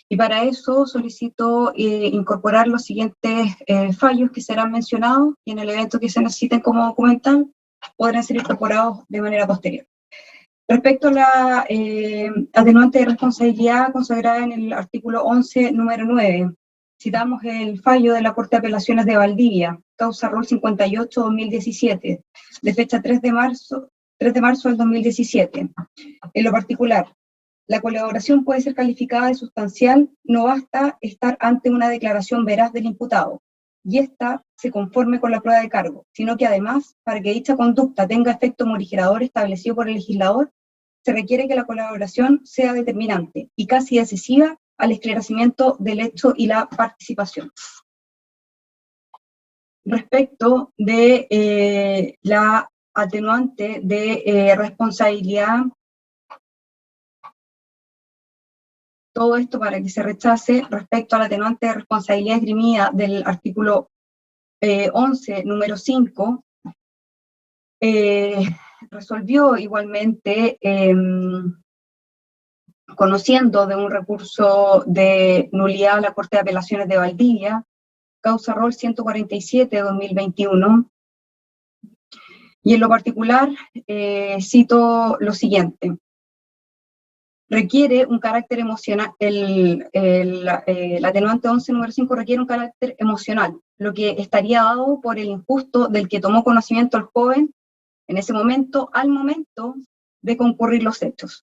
Y para eso solicito incorporar los siguientes fallos que serán mencionados, y en el evento que se necesiten como documental podrán ser incorporados de manera posterior. Respecto a la atenuante de responsabilidad consagrada en el artículo 11, número 9, citamos el fallo de la Corte de Apelaciones de Valdivia, causa rol 58-2017, de fecha 3 de marzo del 2017. En lo particular, la colaboración puede ser calificada de sustancial, no basta estar ante una declaración veraz del imputado, y ésta se conforme con la prueba de cargo, sino que además, para que dicha conducta tenga efecto morigerador establecido por el legislador, se requiere que la colaboración sea determinante y casi decisiva al esclarecimiento del hecho y la participación. Respecto de la atenuante de responsabilidad, todo esto para que se rechace. Respecto a la atenuante de responsabilidad esgrimida del artículo 11, número 5, resolvió igualmente, conociendo de un recurso de nulidad a la Corte de Apelaciones de Valdivia, causa rol 147-2021, y en lo particular cito lo siguiente. Requiere un carácter emocional, el atenuante 11, número 5, requiere un carácter emocional, lo que estaría dado por el injusto del que tomó conocimiento el joven en ese momento, al momento de concurrir los hechos.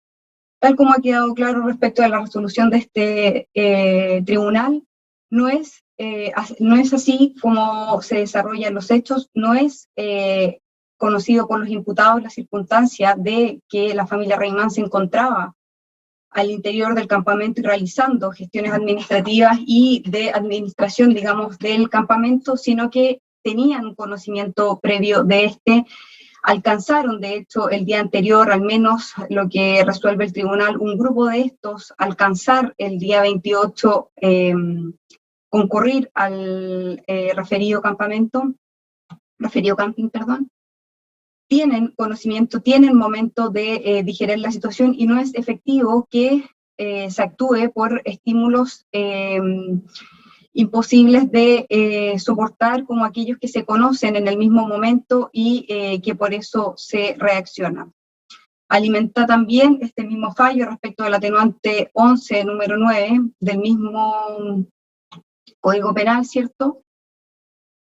Tal como ha quedado claro respecto a la resolución de este tribunal, no es así como se desarrollan los hechos, no es conocido por los imputados la circunstancia de que la familia Raimán se encontraba al interior del campamento y realizando gestiones administrativas y de administración, digamos, del campamento, sino que tenían un conocimiento previo de este. Alcanzaron, de hecho, el día anterior, al menos lo que resuelve el tribunal, un grupo de estos alcanzar el día 28, concurrir al referido camping, perdón. Tienen conocimiento, tienen momento de digerir la situación, y no es efectivo que se actúe por estímulos imposibles de soportar, como aquellos que se conocen en el mismo momento y que por eso se reacciona. Alimenta también este mismo fallo respecto del atenuante 11, número 9, del mismo Código Penal, ¿cierto?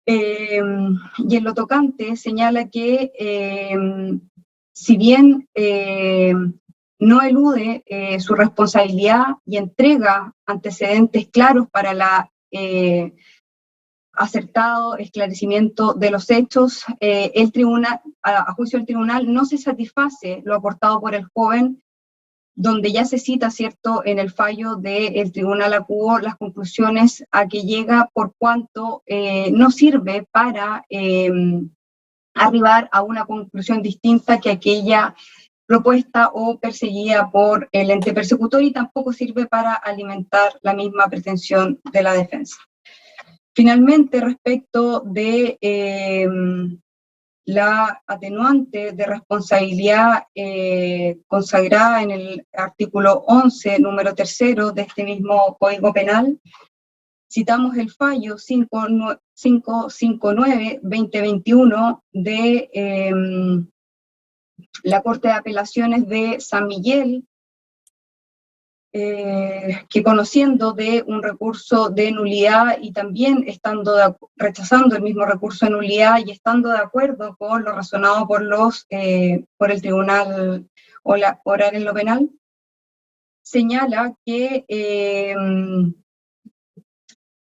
Y en lo tocante señala que si bien no elude su responsabilidad y entrega antecedentes claros para la acertado esclarecimiento de los hechos, el tribunal, a juicio del tribunal, no se satisface lo aportado por el joven, donde ya se cita, ¿cierto?, en el fallo del tribunal acuo las conclusiones a que llega, por cuanto no sirve para arribar a una conclusión distinta que aquella propuesta o perseguida por el ente persecutor, y tampoco sirve para alimentar la misma pretensión de la defensa. Finalmente, respecto de la atenuante de responsabilidad consagrada en el artículo 11, número 3 de este mismo Código Penal. Citamos el fallo 559-2021 de la Corte de Apelaciones de San Miguel, que conociendo de un recurso de nulidad y también rechazando el mismo recurso de nulidad y estando de acuerdo con lo razonado por el Tribunal Oral en lo Penal, señala que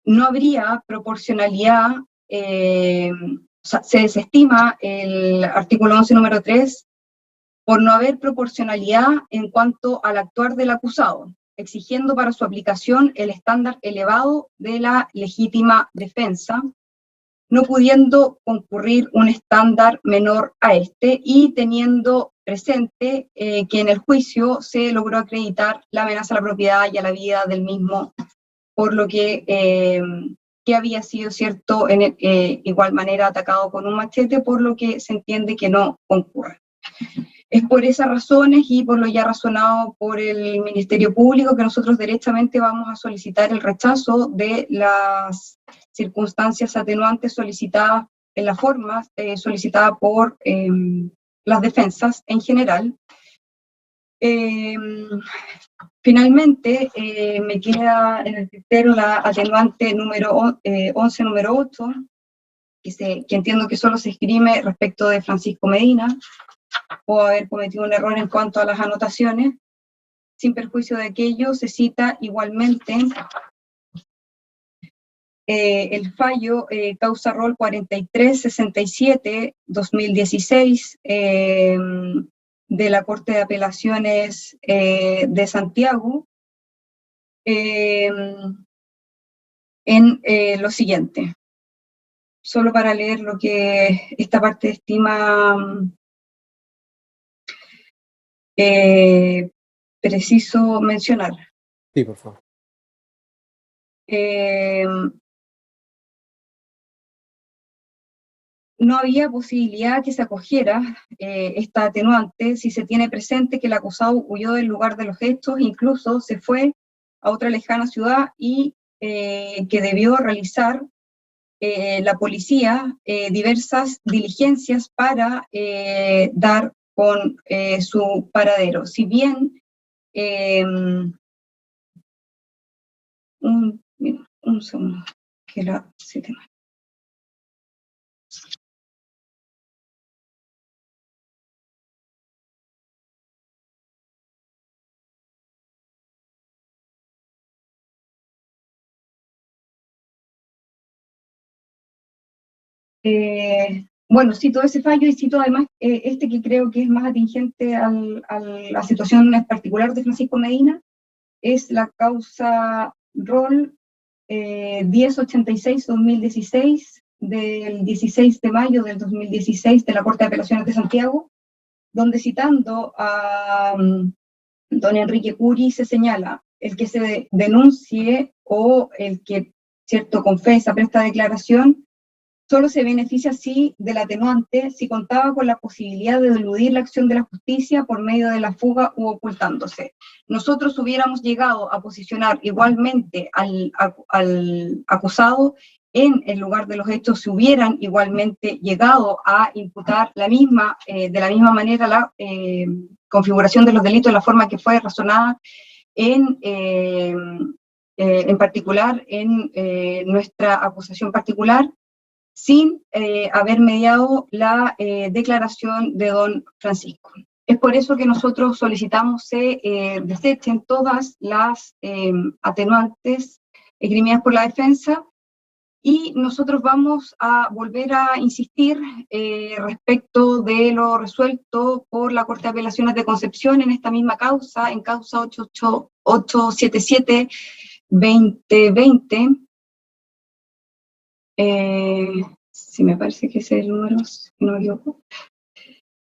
no habría proporcionalidad, o sea, se desestima el artículo 11, número 3, por no haber proporcionalidad en cuanto al actuar del acusado, exigiendo para su aplicación el estándar elevado de la legítima defensa, no pudiendo concurrir un estándar menor a este y teniendo presente que en el juicio se logró acreditar la amenaza a la propiedad y a la vida del mismo, por lo que había sido cierto en igual manera atacado con un machete, por lo que se entiende que no concurre. Es por esas razones y por lo ya razonado por el Ministerio Público que nosotros derechamente vamos a solicitar el rechazo de las circunstancias atenuantes solicitadas en la forma solicitada por las defensas en general. Finalmente, me queda en el criterio la atenuante número 11, número 8, que entiendo que solo se esgrime respecto de Francisco Medina, o haber cometido un error en cuanto a las anotaciones. Sin perjuicio de aquello, se cita igualmente el fallo causa rol 4367-2016 de la Corte de Apelaciones de Santiago, en lo siguiente. Solo para leer lo que esta parte estima preciso mencionar. Sí, por favor. No había posibilidad que se acogiera esta atenuante si se tiene presente que el acusado huyó del lugar de los hechos, incluso se fue a otra lejana ciudad y que debió realizar la policía diversas diligencias para dar con su paradero. Si bien un segundo, que la sistema. Bueno, cito ese fallo y cito además este que creo que es más atingente a la situación en particular de Francisco Medina, es la causa rol 1086-2016 del 16 de mayo del 2016 de la Corte de Apelaciones de Santiago, donde citando a don Enrique Curi se señala el que se denuncie o el que, cierto, confesa, presta declaración, solo se beneficia así del atenuante si contaba con la posibilidad de eludir la acción de la justicia por medio de la fuga u ocultándose. Nosotros hubiéramos llegado a posicionar igualmente al acusado en el lugar de los hechos, si hubieran igualmente llegado a imputar de la misma manera la configuración de los delitos de la forma que fue razonada en particular en nuestra acusación particular, sin haber mediado la declaración de don Francisco. Es por eso que nosotros solicitamos se desechen todas las atenuantes esgrimidas por la defensa, y nosotros vamos a volver a insistir respecto de lo resuelto por la Corte de Apelaciones de Concepción en esta misma causa, en causa 877-2020, si me parece que ese es el número, si no me equivoco,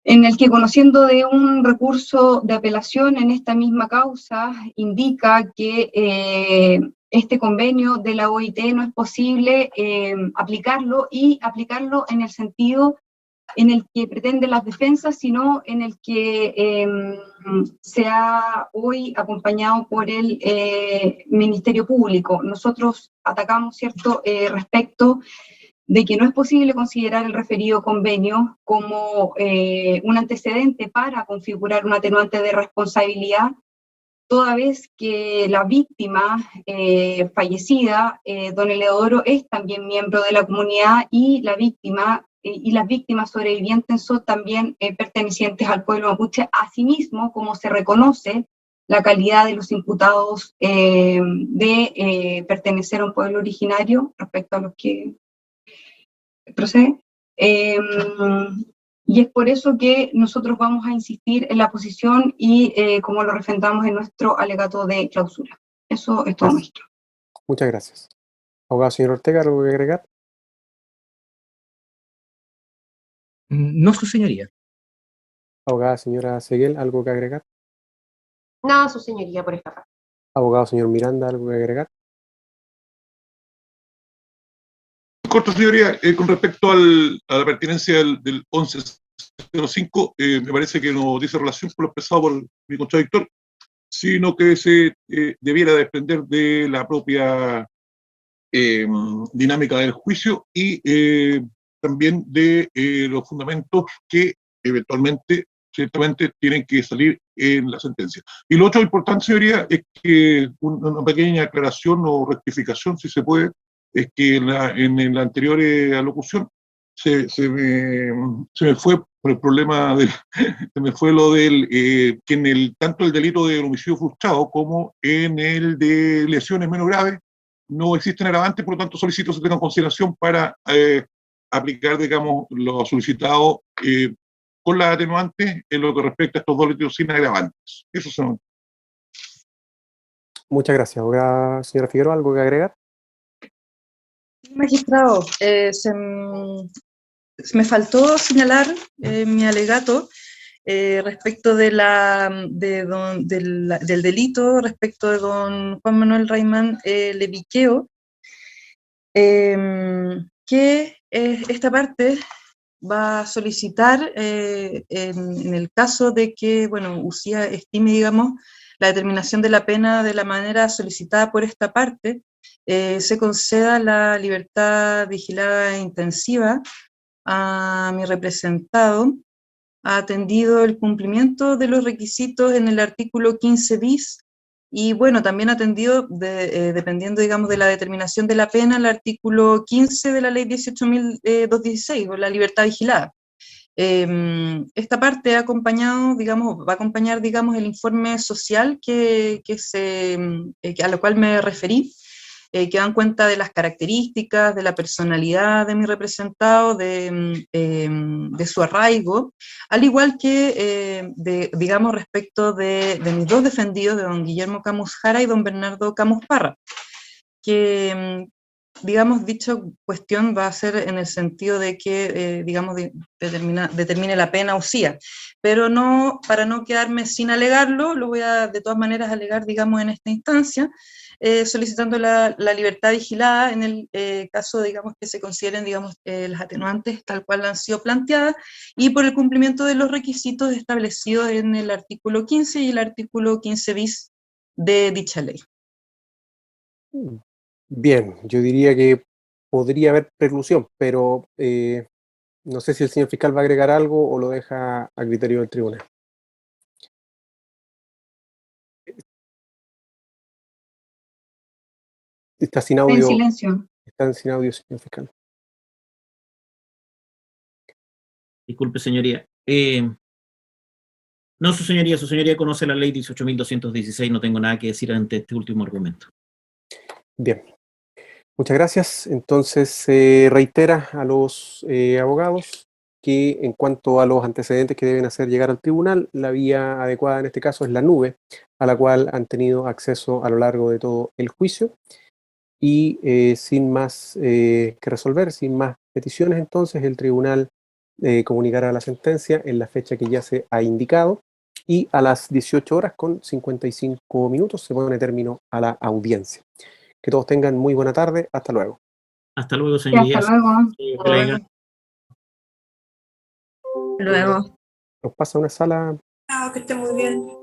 en el que, conociendo de un recurso de apelación en esta misma causa, indica que este convenio de la OIT no es posible aplicarlo en el sentido en el que pretende las defensas, sino en el que se ha hoy acompañado por el Ministerio Público. Nosotros atacamos, ¿cierto?, respecto de que no es posible considerar el referido convenio como un antecedente para configurar un atenuante de responsabilidad, toda vez que la víctima fallecida, don Eleodoro, es también miembro de la comunidad y la víctima y las víctimas sobrevivientes son también pertenecientes al pueblo mapuche, asimismo como se reconoce la calidad de los imputados de pertenecer a un pueblo originario respecto a los que procede. Y es por eso que nosotros vamos a insistir en la posición y como lo refrendamos en nuestro alegato de clausura. Eso es todo, maestro. Muchas gracias. Abogado señor Ortega, ¿algo que agregar? No, su señoría. Abogada señora Seguel, ¿algo que agregar? Nada, su señoría, por esta parte. Abogado señor Miranda, ¿algo que agregar? Corto, señoría, con respecto a la pertinencia del 1105, me parece que no dice relación con lo expresado por mi contradictor, sino que se debiera desprender de la propia dinámica del juicio y también de los fundamentos que eventualmente, ciertamente, tienen que salir en la sentencia. Y lo otro importante, señoría, es que una pequeña aclaración o rectificación, si se puede, es que en la anterior alocución se me fue por el problema se me fue lo del que tanto el delito de homicidio frustrado como en el de lesiones menos graves no existen agravantes, por lo tanto solicito se tenga en consideración para aplicar, digamos, lo solicitado con las atenuantes en lo que respecta a estos dos delitos sin agravantes. Eso son. Muchas gracias. Abogada señora Figueroa, ¿algo que agregar? Magistrado, me faltó señalar mi alegato respecto del delito respecto de don Juan Manuel Raimán Leviqueo, que esta parte va a solicitar en el caso de que, bueno, UCIA estime, digamos, la determinación de la pena de la manera solicitada por esta parte, se conceda la libertad vigilada intensiva a mi representado, ha atendido el cumplimiento de los requisitos en el artículo 15 bis, y bueno, también ha atendido, dependiendo, digamos, de la determinación de la pena, el artículo 15 de la ley 18.216, o la libertad vigilada. Esta parte ha acompañado, digamos, va a acompañar, digamos, el informe social a lo cual me referí, que dan cuenta de las características, de la personalidad de mi representado, de su arraigo, al igual que, digamos, respecto de mis dos defendidos, de don Guillermo Camus Jara y don Bernardo Camus Parra, que, digamos, dicha cuestión va a ser en el sentido de que, digamos, determine la pena UCIA, pero no, para no quedarme sin alegarlo, lo voy a de todas maneras alegar, digamos, en esta instancia, solicitando la libertad vigilada en el caso, digamos, que se consideren, digamos, las atenuantes tal cual han sido planteadas, y por el cumplimiento de los requisitos establecidos en el artículo 15 y el artículo 15 bis de dicha ley. Bien, yo diría que podría haber preclusión, pero no sé si el señor fiscal va a agregar algo o lo deja a criterio del tribunal. Está sin audio. En silencio. Está sin audio, señor fiscal. Disculpe, señoría. No, su señoría conoce la ley 18.216, no tengo nada que decir ante este último argumento. Bien. Muchas gracias. Entonces se reitera a los abogados que en cuanto a los antecedentes que deben hacer llegar al tribunal, la vía adecuada en este caso es la nube, a la cual han tenido acceso a lo largo de todo el juicio. Y sin más que resolver, sin más peticiones, entonces el tribunal comunicará la sentencia en la fecha que ya se ha indicado, y a las 18 horas con 55 minutos se pone término a la audiencia. Que todos tengan muy buena tarde. Hasta luego. Hasta luego, señorías. Hasta luego. Que le Luego. Nos pasa a una sala. Chao, que esté muy bien.